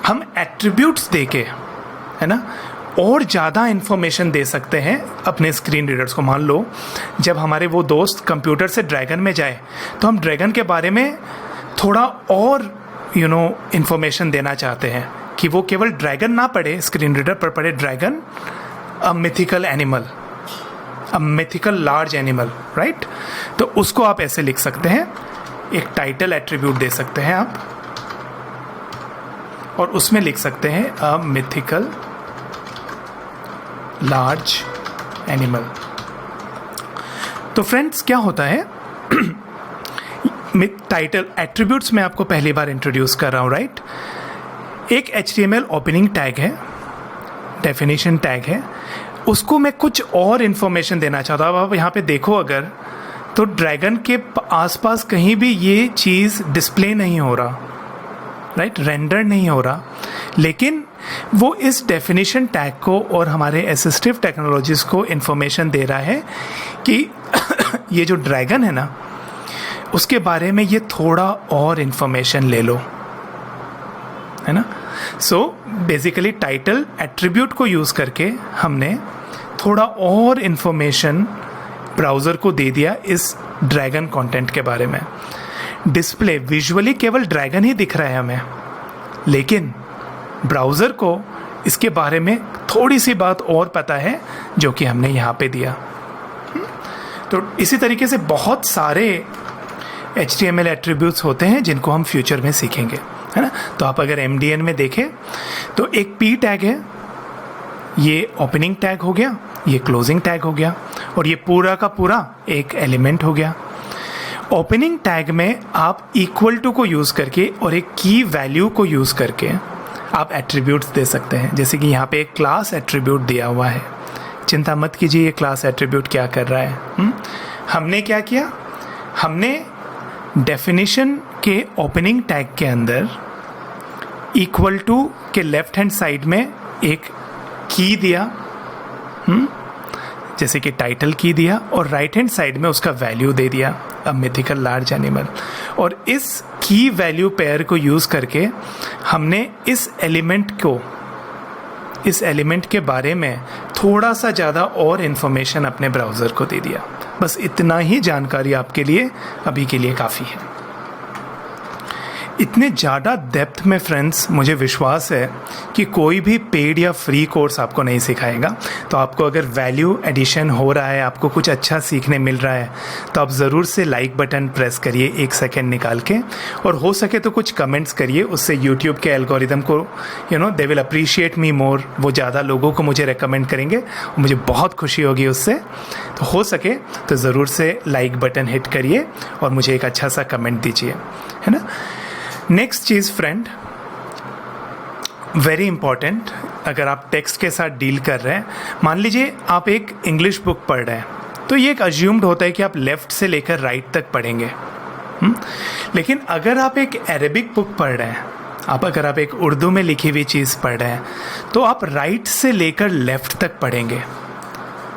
हम एट्रीब्यूट्स दे के, है ना, और ज़्यादा इन्फॉर्मेशन दे सकते हैं अपने स्क्रीन रीडर्स को. मान लो जब हमारे वो दोस्त कंप्यूटर से ड्रैगन में जाए तो हम ड्रैगन के बारे में थोड़ा और इन्फॉर्मेशन देना चाहते हैं कि वो केवल ड्रैगन ना पढ़े स्क्रीन रीडर पर, पढ़े ड्रैगन अ मिथिकल एनिमल, अ मिथिकल लार्ज एनिमल, राइट? तो उसको आप ऐसे लिख सकते हैं, एक टाइटल एट्रीब्यूट दे सकते हैं आप, और उसमें लिख सकते हैं अ मिथिकल लार्ज एनिमल. तो फ्रेंड्स क्या होता है, टाइटल एट्रीब्यूट्स में आपको पहली बार इंट्रोड्यूस कर रहा हूँ, राइट? एक HTML ओपनिंग टैग है, डेफिनेशन टैग है, उसको मैं कुछ और इन्फॉर्मेशन देना चाहता हूँ. अब यहाँ पे देखो, अगर तो ड्रैगन के आसपास कहीं भी ये चीज़ डिस्प्ले नहीं हो रहा, राइट, रेंडर नहीं हो रहा, लेकिन वो इस डेफिनेशन टैग को और हमारे असिस्टिव टेक्नोलॉजीज को इन्फॉर्मेशन दे रहा है कि ये जो ड्रैगन है ना, उसके बारे में ये थोड़ा और इन्फॉर्मेशन ले लो, है ना. सो बेसिकली टाइटल एट्रीब्यूट को यूज़ करके हमने थोड़ा और इन्फॉर्मेशन ब्राउज़र को दे दिया इस ड्रैगन कंटेंट के बारे में. डिस्प्ले विजुअली केवल ड्रैगन ही दिख रहा है हमें, लेकिन ब्राउज़र को इसके बारे में थोड़ी सी बात और पता है जो कि हमने यहाँ पे दिया. तो इसी तरीके से बहुत सारे HTML एट्रीब्यूट्स होते हैं जिनको हम फ्यूचर में सीखेंगे, है ना. तो आप अगर MDN में देखें तो एक P टैग है, ये ओपनिंग टैग हो गया, ये क्लोजिंग टैग हो गया, और ये पूरा का पूरा एक एलिमेंट हो गया. ओपनिंग टैग में आप इक्वल टू को यूज़ करके और एक की वैल्यू को यूज़ करके आप एट्रीब्यूट्स दे सकते हैं. जैसे कि यहाँ पे एक क्लास एट्रीब्यूट दिया हुआ है, चिंता मत कीजिए ये क्लास एट्रीब्यूट क्या कर रहा है. हमने क्या किया, हमने डेफिनेशन के ओपनिंग टैग के अंदर इक्वल टू के लेफ्ट हैंड साइड में एक की दिया, जैसे कि टाइटल की दिया, और राइट हैंड साइड में उसका वैल्यू दे दिया, अ मिथिकल लार्ज एनिमल. और इस की वैल्यू पेयर को यूज़ करके हमने इस एलिमेंट के बारे में थोड़ा सा ज़्यादा और इन्फॉर्मेशन अपने ब्राउज़र को दे दिया. बस इतना ही जानकारी आपके लिए अभी के लिए काफ़ी है. इतने ज़्यादा डेप्थ में फ्रेंड्स मुझे विश्वास है कि कोई भी पेड या फ्री कोर्स आपको नहीं सिखाएगा। तो आपको अगर वैल्यू एडिशन हो रहा है, आपको कुछ अच्छा सीखने मिल रहा है, तो आप ज़रूर से लाइक बटन प्रेस करिए 1 सेकेंड निकाल के, और हो सके तो कुछ कमेंट्स करिए। उससे यूट्यूब के एल्गोरिदम को दे विल अप्रिशिएट मी मोर, वो ज़्यादा लोगों को मुझे रेकमेंड करेंगे और मुझे बहुत खुशी होगी उससे। तो हो सके तो ज़रूर से लाइक बटन हिट करिए और मुझे एक अच्छा सा कमेंट दीजिए, है ना। नेक्स्ट चीज़ फ्रेंड, वेरी इंपॉर्टेंट, अगर आप टेक्स्ट के साथ डील कर रहे हैं, मान लीजिए आप एक इंग्लिश बुक पढ़ रहे हैं, तो ये एक अज्यूम्ड होता है कि आप लेफ़्ट से लेकर राइट तक पढ़ेंगे। लेकिन अगर आप एक अरेबिक बुक पढ़ रहे हैं, अगर आप एक उर्दू में लिखी हुई चीज़ पढ़ रहे हैं, तो आप राइट से लेकर लेफ़्ट तक पढ़ेंगे,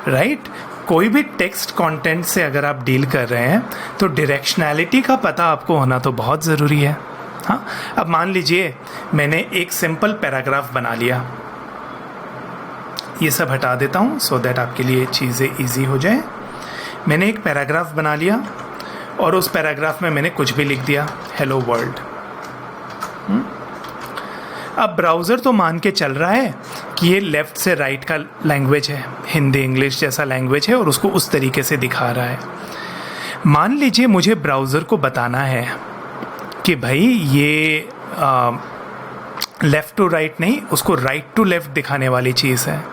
राइट। कोई भी टेक्स्ट कंटेंट से अगर आप डील कर रहे हैं तो डायरेक्शनैलिटी का पता आपको होना तो बहुत ज़रूरी है। हाँ, अब मान लीजिए मैंने एक सिंपल पैराग्राफ बना लिया, ये सब हटा देता हूँ सो दैट आपके लिए चीज़ें इजी हो जाए। मैंने एक पैराग्राफ बना लिया और उस पैराग्राफ में मैंने कुछ भी लिख दिया, हेलो वर्ल्ड। अब ब्राउज़र तो मान के चल रहा है कि ये लेफ़्ट से राइट का लैंग्वेज है, हिंदी इंग्लिश जैसा लैंग्वेज है, और उसको उस तरीके से दिखा रहा है। मान लीजिए मुझे ब्राउज़र को बताना है कि भाई ये लेफ़्ट टू राइट नहीं, उसको राइट टू लेफ़्ट दिखाने वाली चीज़ है।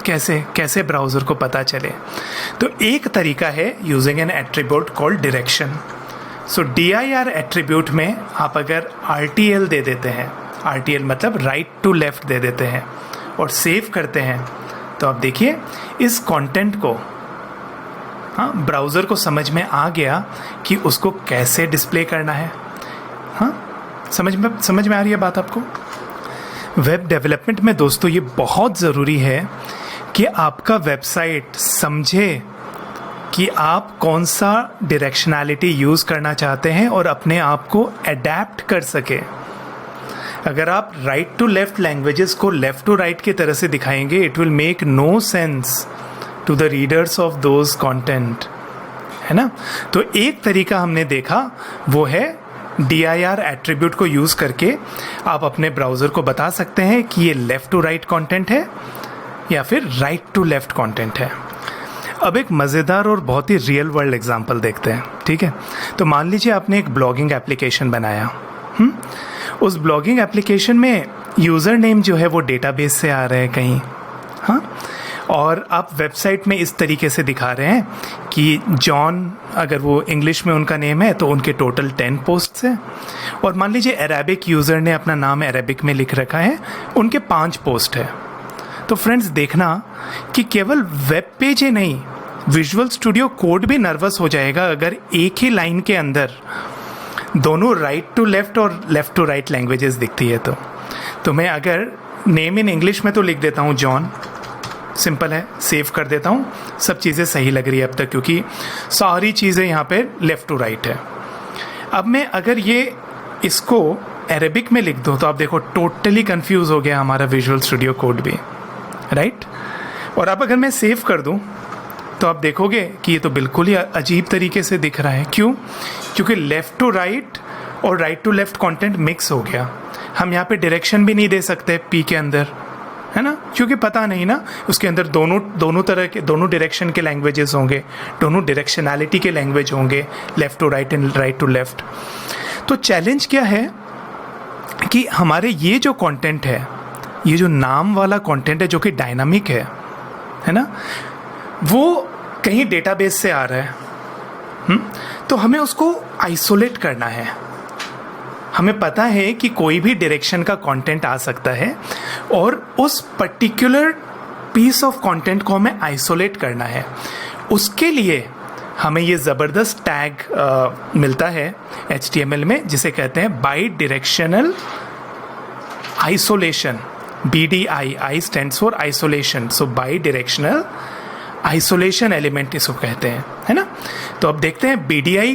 कैसे ब्राउज़र को पता चले? तो एक तरीका है using N attribute called direction. सो dir एट्रीब्यूट में आप अगर RTL दे देते हैं, RTL मतलब राइट टू लेफ़्ट दे देते हैं और सेव करते हैं, तो आप देखिए इस कंटेंट को, हाँ, ब्राउज़र को समझ में आ गया कि उसको कैसे डिस्प्ले करना है। हाँ, समझ में आ रही है बात आपको? वेब डेवलपमेंट में दोस्तों ये बहुत ज़रूरी है कि आपका वेबसाइट समझे कि आप कौन सा डायरेक्शनैलिटी यूज़ करना चाहते हैं और अपने आप को अडेप्ट कर सके। अगर आप राइट टू लेफ़्ट लैंग्वेजेस को लेफ़्ट टू राइट की तरह से दिखाएंगे, it will make no sense to the readers of those content, है ना। तो एक तरीका हमने देखा वो है dir एट्रीब्यूट को यूज़ करके आप अपने ब्राउज़र को बता सकते हैं कि ये लेफ़्ट टू राइट कंटेंट है या फिर राइट टू लेफ़्ट कंटेंट है। अब एक मज़ेदार और बहुत ही रियल वर्ल्ड एग्जांपल देखते हैं, ठीक है। तो मान लीजिए आपने एक ब्लॉगिंग एप्लीकेशन बनाया, उस ब्लॉगिंग एप्लीकेशन में यूज़र नेम जो है वो डेटाबेस से आ रहे हैं कहीं, हाँ, और आप वेबसाइट में इस तरीके से दिखा रहे हैं कि जॉन, अगर वो इंग्लिश में उनका नेम है तो उनके टोटल 10 पोस्ट्स हैं, और मान लीजिए अरेबिक यूज़र ने अपना नाम अरेबिक में लिख रखा है, उनके 5 पोस्ट है। तो फ्रेंड्स देखना कि केवल वेब पेज ही नहीं, विजुअल स्टूडियो कोड भी नर्वस हो जाएगा अगर एक ही लाइन के अंदर दोनों राइट टू लेफ़्ट और लेफ़्ट टू राइट लैंग्वेजेस दिखती है। तो मैं अगर नेम इन इंग्लिश में तो लिख देता हूँ जॉन, सिंपल है, सेव कर देता हूँ, सब चीज़ें सही लग रही है अब तक क्योंकि सारी चीज़ें यहाँ पे लेफ़्ट टू राइट है। अब मैं अगर ये इसको अरेबिक में लिख दूँ तो आप देखो टोटली कंफ्यूज हो गया हमारा विजुअल स्टूडियो कोड भी, राइट। और अब अगर मैं सेव कर दूँ तो आप देखोगे कि ये तो बिल्कुल ही अजीब तरीके से दिख रहा है। क्यों? क्योंकि लेफ़्ट टू राइट और right to left content mix हो गया। हम यहाँ पे डायरेक्शन भी नहीं दे सकते पी के अंदर, है ना, क्योंकि पता नहीं ना उसके अंदर दोनों तरह के, दोनों डायरेक्शन के लैंग्वेजेस होंगे, दोनों डायरेक्शनैलिटी के लैंग्वेज होंगे, left to right and right to left. तो चैलेंज क्या है कि हमारे ये जो कंटेंट है, ये जो नाम वाला कंटेंट है जो कि डायनामिक है ना, वो कहीं डेटाबेस से आ रहा है। तो हमें उसको आइसोलेट करना है। हमें पता है कि कोई भी डायरेक्शन का कंटेंट आ सकता है और उस पर्टिकुलर पीस ऑफ कंटेंट को हमें आइसोलेट करना है। उसके लिए हमें ये ज़बरदस्त टैग मिलता है HTML में जिसे कहते हैं by directional isolation. BDI, I stands for isolation, so by directional isolation element इसको कहते हैं, है ना। तो अब देखते हैं BDI,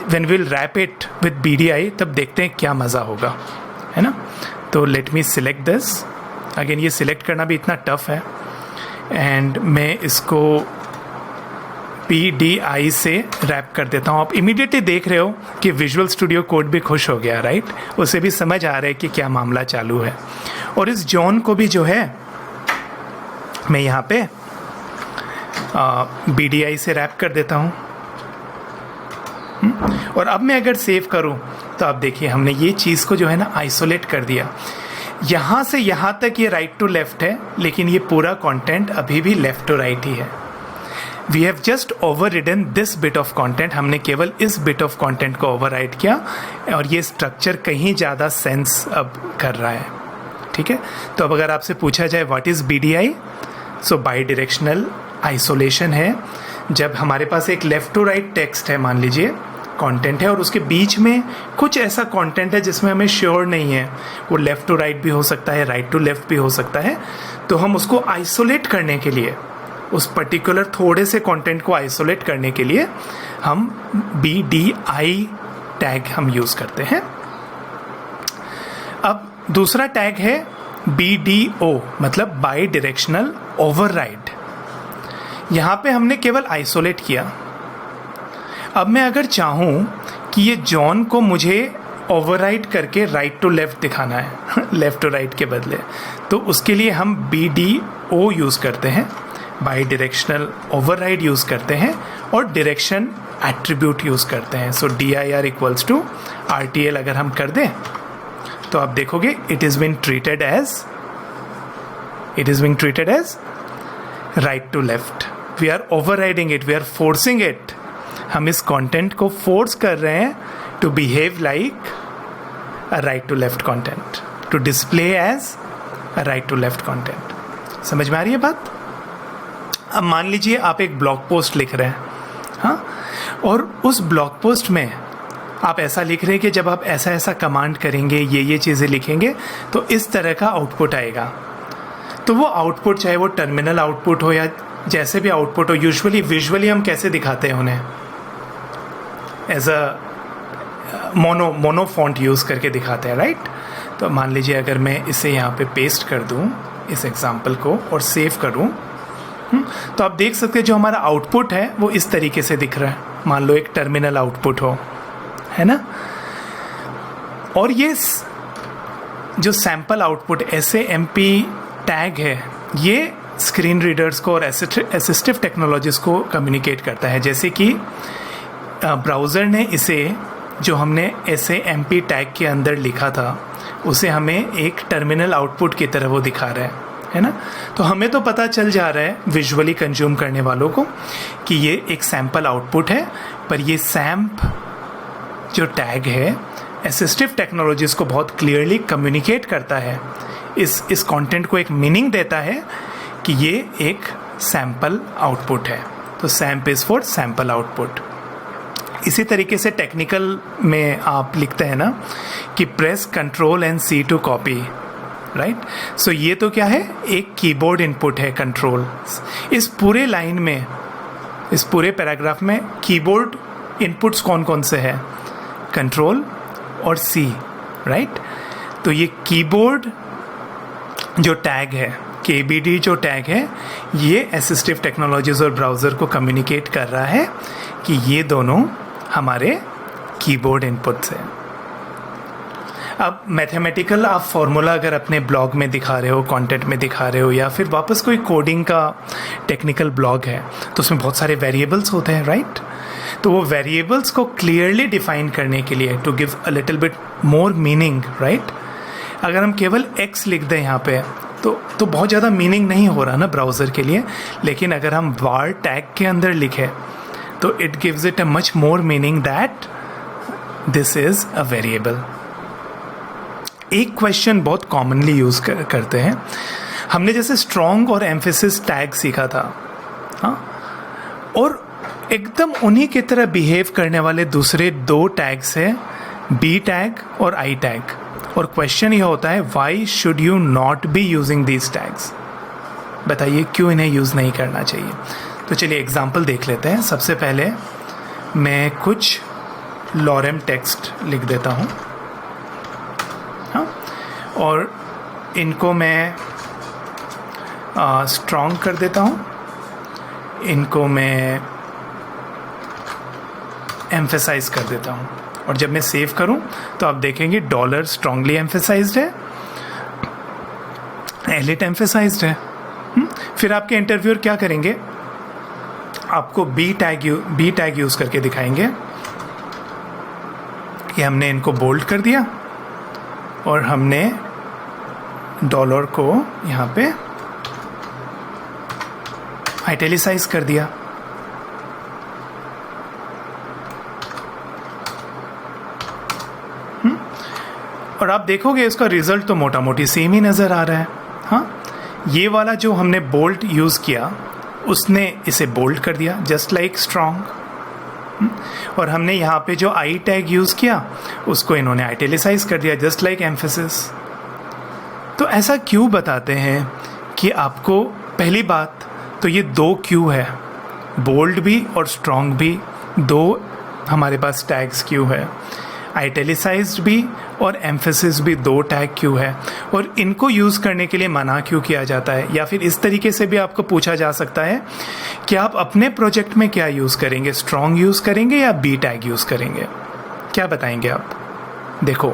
when we'll wrap it with BDI, तब देखते हैं क्या मज़ा होगा, है ना। तो let me select this again, ये सिलेक्ट करना भी इतना टफ है, एंड मैं इसको BDI से रैप कर देता हूँ। आप इमीडिएटली देख रहे हो कि विजुअल स्टूडियो कोड भी खुश हो गया, राइट? उसे भी समझ आ रहा है कि क्या मामला चालू है। और इस जॉन को भी जो है मैं यहाँ पे BDI से रैप कर देता हूँ। और अब मैं अगर सेव करूँ तो आप देखिए हमने ये चीज़ को जो है ना आइसोलेट कर दिया। यहाँ से यहाँ तक ये राइट टू लेफ्ट है, लेकिन ये पूरा कंटेंट अभी भी लेफ्ट टू राइट ही है। We have just overridden this bit of content. हमने केवल इस बिट ऑफ कंटेंट को ओवरराइट किया और ये स्ट्रक्चर कहीं ज़्यादा सेंस अब कर रहा है। ठीक है, तो अब अगर आपसे पूछा जाए what is BDI, so by directional isolation है। जब हमारे पास एक लेफ्ट टू राइट टेक्स्ट है, मान लीजिए कंटेंट है, और उसके बीच में कुछ ऐसा कंटेंट है जिसमें हमें श्योर नहीं है, वो लेफ़्ट टू राइट भी हो सकता है, राइट टू लेफ़्ट भी हो सकता है, तो हम उसको आइसोलेट करने के लिए, उस पर्टिकुलर थोड़े से कंटेंट को आइसोलेट करने के लिए हम BDI टैग हम यूज़ करते हैं। अब दूसरा टैग है BDO, मतलब बाई डायरेक्शनल ओवरराइड। यहाँ पे हमने केवल आइसोलेट किया। अब मैं अगर चाहूँ कि ये जॉन को मुझे ओवरराइड करके राइट टू लेफ़्ट दिखाना है लेफ़्ट टू राइट के बदले, तो उसके लिए हम BDO यूज़ करते हैं, बाई डायरेक्शनल ओवरराइड यूज़ करते हैं, और डायरेक्शन एट्रीब्यूट यूज़ करते हैं। So DIR equals to RTL अगर हम कर दें तो आप देखोगे it is been treated as right to left. We are overriding it, we are forcing it. हम इस कंटेंट को फोर्स कर रहे हैं to behave like a right to left content, to display as a right to left content. समझ में आ रही है बात? अब मान लीजिए आप एक ब्लॉग पोस्ट लिख रहे हैं, हाँ, और उस ब्लॉग पोस्ट में आप ऐसा लिख रहे हैं कि जब आप ऐसा ऐसा कमांड करेंगे, ये चीज़ें लिखेंगे, तो इस तरह का आउटपुट आएगा। तो वो आउटपुट, चाहे वो टर्मिनल आउटपुट हो या जैसे भी आउटपुट हो, यूजुअली विजुअली हम कैसे दिखाते हैं उन्हें? As a mono font use करके दिखाते हैं, राइट? तो मान लीजिए अगर मैं इसे यहाँ पे पेस्ट कर दूँ, इस एग्जाम्पल को, और सेव करूँ, तो आप देख सकते हैं जो हमारा आउटपुट है वो इस तरीके से दिख रहा है। मान लो एक टर्मिनल आउटपुट हो, है ना? और ये जो सैम्पल आउटपुट SAMP टैग है, ये स्क्रीन रीडर्स को और असिस्टिव टेक्नोलॉजीज़ को कम्युनिकेट करता है। जैसे कि ब्राउज़र ने इसे, जो हमने SAMP टैग के अंदर लिखा था, उसे हमें एक टर्मिनल आउटपुट की तरह वो दिखा रहा है ना? तो हमें तो पता चल जा रहा है विजुअली कंज्यूम करने वालों को कि ये एक सैम्पल आउटपुट है, पर ये सैम्प जो टैग है असिस्टिव टेक्नोलॉजीज़ को बहुत क्लियरली कम्युनिकेट करता है, इस कंटेंट को एक मीनिंग देता है कि ये एक सैम्पल आउटपुट है। तो SAMP is for sample output. इसी तरीके से टेक्निकल में आप लिखते हैं ना कि press Ctrl and C to copy, right? So ये तो क्या है, एक कीबोर्ड इनपुट है, कंट्रोल। इस पूरे लाइन में, इस पूरे पैराग्राफ में कीबोर्ड इनपुट्स कौन कौन से हैं? कंट्रोल और C, राइट? तो ये कीबोर्ड जो टैग है, KBD जो टैग है, ये असिस्टिव टेक्नोलॉजीज़ और ब्राउज़र को कम्युनिकेट कर रहा है कि ये दोनों हमारे कीबोर्ड इनपुट्स हैं। अब मैथमेटिकल आप फॉर्मूला अगर अपने ब्लॉग में दिखा रहे हो, कंटेंट में दिखा रहे हो, या फिर वापस कोई कोडिंग का टेक्निकल ब्लॉग है, तो उसमें बहुत सारे वेरिएबल्स होते हैं, राइट? तो वो वेरिएबल्स को क्लियरली डिफाइन करने के लिए, to give a little bit more meaning, right? अगर हम केवल x लिख दें यहाँ पे तो बहुत ज़्यादा मीनिंग नहीं हो रहा ना ब्राउज़र के लिए। लेकिन अगर हम var टैग के अंदर लिखें तो it gives it a much more meaning that this is a variable. एक क्वेश्चन बहुत कॉमनली यूज़ करते हैं, हमने जैसे स्ट्रॉन्ग और एम्फेसिस टैग सीखा था, हाँ, और एकदम उन्हीं की तरह बिहेव करने वाले दूसरे दो टैग्स हैं, B टैग और I टैग। और क्वेश्चन ये होता है, why should you not be using these tags? बताइए क्यों इन्हें यूज़ नहीं करना चाहिए? तो चलिए एग्जाम्पल देख लेते हैं। सबसे पहले मैं कुछ लॉरेम टेक्स्ट लिख देता हूँ, हाँ, और इनको मैं स्ट्रॉन्ग कर देता हूँ, इनको मैं एम्फेसाइज कर देता हूँ, और जब मैं सेव करूँ तो आप देखेंगे डॉलर स्ट्रांगली एम्फेसाइज्ड है, एलिट एम्फेसाइज्ड है। फिर आपके इंटरव्यूअर क्या करेंगे, आपको बी टैग यूज करके दिखाएंगे कि हमने इनको बोल्ड कर दिया और हमने डॉलर को यहाँ पे आइटैलिसाइज कर दिया। और आप देखोगे इसका रिजल्ट तो मोटा मोटी सेम ही नजर आ रहा है। हाँ, ये वाला जो हमने बोल्ड यूज किया उसने इसे बोल्ड कर दिया जस्ट लाइक स्ट्रॉन्ग, और हमने यहाँ पे जो आई टैग यूज किया उसको इन्होंने आइटैलिसाइज कर दिया जस्ट लाइक एम्फेसिस। तो ऐसा क्यों बताते हैं कि आपको, पहली बात तो ये दो क्यों है, बोल्ड भी और स्ट्रॉन्ग भी, दो हमारे पास टैग्स क्यों है, आइटैलिसाइज्ड भी और एम्फेसिस भी दो टैग क्यों है, और इनको यूज़ करने के लिए मना क्यों किया जाता है। या फिर इस तरीके से भी आपको पूछा जा सकता है कि आप अपने प्रोजेक्ट में क्या यूज़ करेंगे, स्ट्रॉन्ग यूज़ करेंगे या बी टैग यूज़ करेंगे, क्या बताएंगे आप। देखो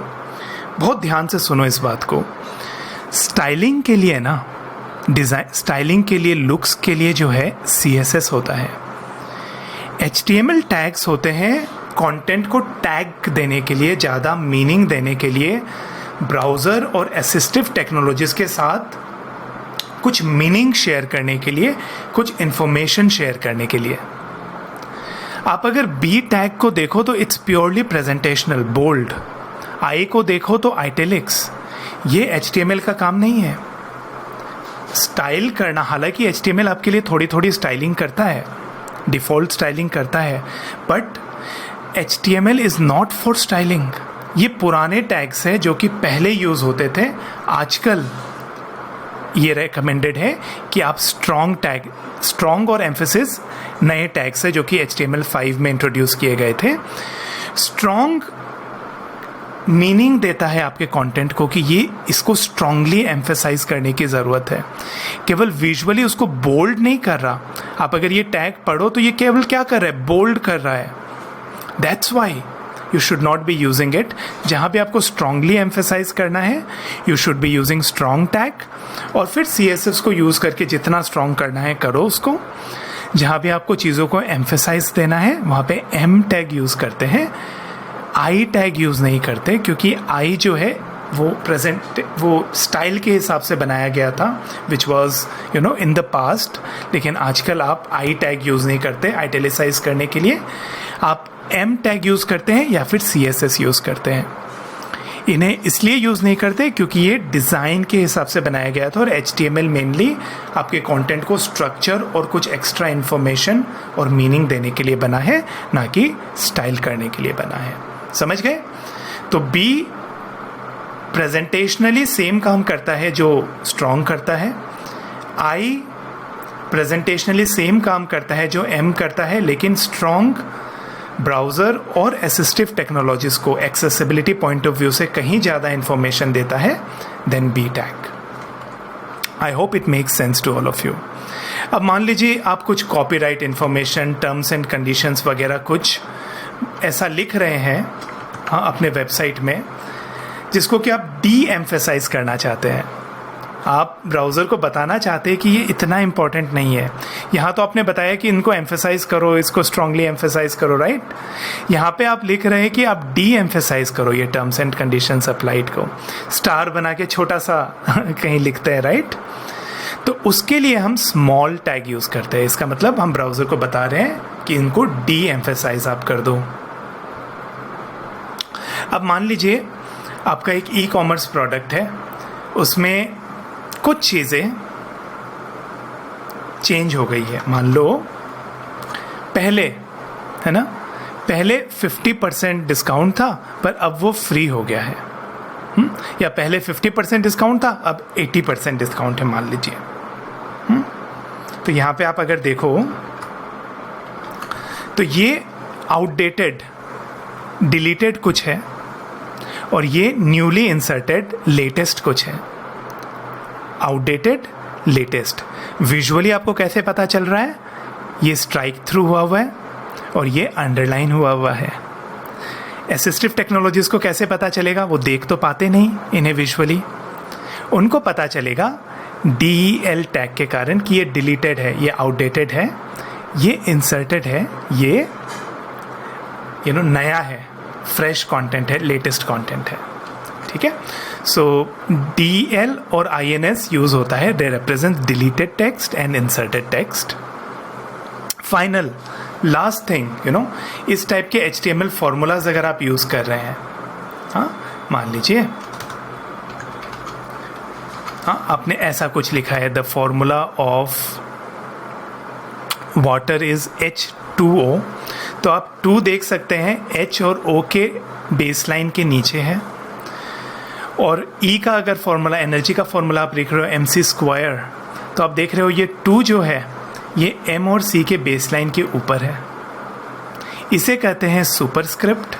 बहुत ध्यान से सुनो इस बात को। स्टाइलिंग के लिए ना, डिज़ाइन स्टाइलिंग के लिए, लुक्स के लिए जो है CSS होता है। HTML टैग्स होते हैं कंटेंट को टैग देने के लिए, ज़्यादा मीनिंग देने के लिए, ब्राउज़र और असिस्टिव टेक्नोलॉजीज़ के साथ कुछ मीनिंग शेयर करने के लिए, कुछ इंफॉर्मेशन शेयर करने के लिए। आप अगर बी टैग को देखो तो इट्स प्योरली प्रेजेंटेशनल, बोल्ड। आई को देखो तो आइटैलिक्स। ये HTML का काम नहीं है। स्टाइल करना, हालांकि HTML आपके लिए थोड़ी थोड़ी स्टाइलिंग करता है, डिफ़ॉल्ट स्टाइलिंग करता है, but HTML is not for styling. ये पुराने टैग्स हैं जो कि पहले यूज़ होते थे। आजकल ये रेकमेंडेड है कि आप स्ट्रॉन्ग और एम्फेसिस नए टैग्स है जो कि HTML5 में इंट्रोड्यूस किए गए थे। स्ट्रॉन्ग मीनिंग देता है आपके कंटेंट को कि ये, इसको स्ट्रांगली एम्फेसाइज करने की ज़रूरत है, केवल विजुअली उसको बोल्ड नहीं कर रहा। आप अगर ये टैग पढ़ो तो ये केवल क्या कर रहा है, बोल्ड कर रहा है। That's why you should not be using it. जहाँ भी आपको स्ट्रांगली एम्फेसाइज करना है you should be using strong tag, और फिर CSS को यूज़ करके जितना स्ट्रॉन्ग करना है करो उसको। जहाँ भी आपको चीज़ों को एम्फेसाइज देना है वहाँ पे M टैग यूज़ करते हैं, आई टैग यूज़ नहीं करते, क्योंकि आई जो है वो स्टाइल के हिसाब से बनाया गया था, which was in the past. लेकिन आजकल आप आई टैग यूज़ नहीं करते आइटैलिसाइज करने के लिए, आप M टैग यूज़ करते हैं या फिर CSS यूज़ करते हैं। इन्हें इसलिए यूज़ नहीं करते क्योंकि ये डिज़ाइन के हिसाब से बनाया गया था, और HTML मेनली आपके कंटेंट को स्ट्रक्चर और कुछ एक्स्ट्रा इन्फॉर्मेशन और मीनिंग देने के लिए बना है, ना कि स्टाइल करने के लिए बना है। समझ गए? तो B प्रेजेंटेशनली सेम काम करता है जो स्ट्रॉन्ग करता है, I प्रेजेंटेशनली सेम काम करता है जो M करता है, लेकिन स्ट्रॉन्ग ब्राउज़र और असिस्टिव टेक्नोलॉजीज़ को एक्सेसिबिलिटी पॉइंट ऑफ व्यू से कहीं ज़्यादा इंफॉर्मेशन देता है then B tag. I hope it makes sense to all of you. अब मान लीजिए आप कुछ copyright information, terms and conditions वगैरह कुछ ऐसा लिख रहे हैं अपने वेबसाइट में जिसको कि आप डी एम्फेसाइज करना चाहते हैं। आप ब्राउज़र को बताना चाहते हैं कि ये इतना इम्पोर्टेंट नहीं है। यहाँ तो आपने बताया कि इनको एम्फेसाइज करो, इसको स्ट्रांगली एम्फेसाइज करो, राइट। यहाँ पे आप लिख रहे हैं कि आप डी एम्फेसाइज करो ये टर्म्स एंड कंडीशंस अप्लाइड को, स्टार बना के छोटा सा कहीं लिखते हैं, राइट। तो उसके लिए हम स्मॉल टैग यूज़ करते हैं। इसका मतलब हम ब्राउज़र को बता रहे हैं कि इनको डी एम्फेसाइज आप कर दो। अब मान लीजिए आपका एक ई-कॉमर्स प्रोडक्ट है, उसमें कुछ चीज़ें चेंज हो गई है। मान लो पहले, है ना, पहले 50% डिस्काउंट था पर अब वो फ्री हो गया है, या पहले 50% डिस्काउंट था अब 80% डिस्काउंट है मान लीजिए। तो यहाँ पे आप अगर देखो तो ये आउटडेटेड, डिलीटेड कुछ है और ये न्यूली इंसर्टेड लेटेस्ट कुछ है। Outdated, latest. विजुअली आपको कैसे पता चल रहा है? ये स्ट्राइक थ्रू हुआ है और ये अंडरलाइन हुआ है। असिस्टिव टेक्नोलॉजीज़ को कैसे पता चलेगा? वो देख तो पाते नहीं इन्हें विजुअली, उनको पता चलेगा DEL टैग के कारण कि ये डिलीटेड है, ये आउटडेटेड है, ये इंसर्टेड है, ये नया है, फ्रेश कंटेंट है, लेटेस्ट कंटेंट है। ठीक है, सो DEL और INS यूज होता है, they represent deleted text and inserted text. Final last thing, इस टाइप के HTML फॉर्मूलाज अगर आप यूज कर रहे हैं, हाँ मान लीजिए आपने ऐसा कुछ लिखा है, the formula of water is H2O, तो आप 2 देख सकते हैं, H और O के बेसलाइन के नीचे है, और E का अगर फॉर्मूला, एनर्जी का फॉर्मूला आप लिख रहे हो mc², तो आप देख रहे हो ये 2 जो है ये M और C के बेसलाइन के ऊपर है। इसे कहते हैं सुपरस्क्रिप्ट,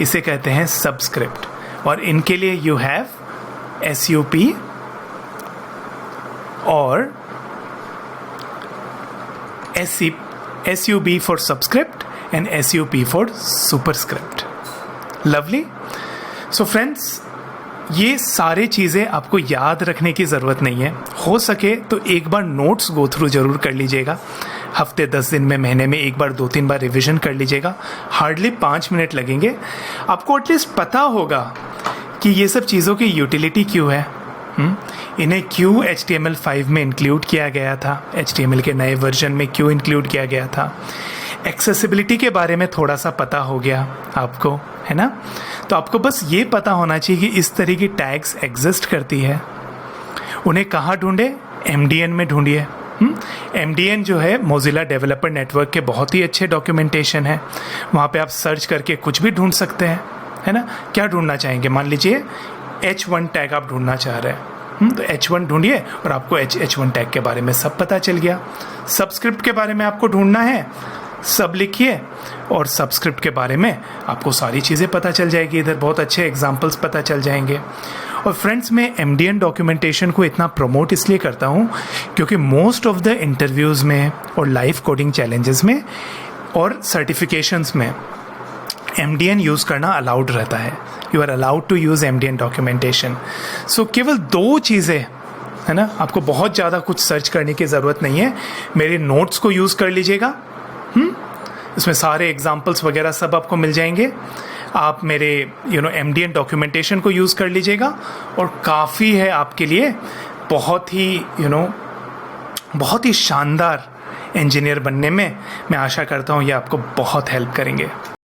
इसे कहते हैं सबस्क्रिप्ट, और इनके लिए यू हैव SUP और SUB for subscript and SUP for superscript. Lovely. So friends, ये सारे चीज़ें आपको याद रखने की ज़रूरत नहीं है। हो सके तो एक बार नोट्स गो थ्रू ज़रूर कर लीजिएगा, हफ्ते 10 दिन में, महीने में एक बार 2-3 बार रिवीजन कर लीजिएगा, हार्डली 5 मिनट लगेंगे। आपको एटलीस्ट पता होगा कि ये सब चीज़ों की यूटिलिटी क्यों है, इन्हें क्यों HTML5 में इंक्लूड किया गया था, HTML के नए वर्जन में क्यों इंक्लूड किया गया था, एक्सेसिबिलिटी के बारे में थोड़ा सा पता हो गया आपको, है ना। तो आपको बस ये पता होना चाहिए कि इस तरह की टैग्स एग्जिस्ट करती है। उन्हें कहाँ ढूंढे? MDN में ढूंढिए। MDN जो है मोजिला डेवलपर नेटवर्क के बहुत ही अच्छे डॉक्यूमेंटेशन है, वहाँ पे आप सर्च करके कुछ भी ढूंढ सकते हैं, है ना। क्या ढूंढना चाहेंगे? मान लीजिए H1 टैग आप ढूंढना चाह रहे हैं, तो H1 ढूंढिए और आपको H1 टैग के बारे में सब पता चल गया। सबस्क्रिप्ट के बारे में आपको ढूंढना है, सब लिखिए और सबस्क्रिप्ट के बारे में आपको सारी चीज़ें पता चल जाएगी। इधर बहुत अच्छे एग्जांपल्स पता चल जाएंगे। और फ्रेंड्स, मैं MDN डॉक्यूमेंटेशन को इतना प्रमोट इसलिए करता हूँ क्योंकि मोस्ट ऑफ द इंटरव्यूज़ में और लाइव कोडिंग चैलेंजेस में और सर्टिफिकेशंस में MDN यूज़ करना अलाउड रहता है। You are allowed to use MDN documentation. So केवल 2 चीज़ें, है ना, आपको बहुत ज़्यादा कुछ सर्च करने की ज़रूरत नहीं है। मेरे नोट्स को यूज़ कर लीजिएगा, इसमें सारे एग्जाम्पल्स वगैरह सब आपको मिल जाएंगे। आप मेरे MDN डॉक्यूमेंटेशन को यूज़ कर लीजिएगा और काफ़ी है आपके लिए, बहुत ही शानदार इंजीनियर बनने में। मैं आशा करता हूँ ये आपको बहुत हेल्प करेंगे।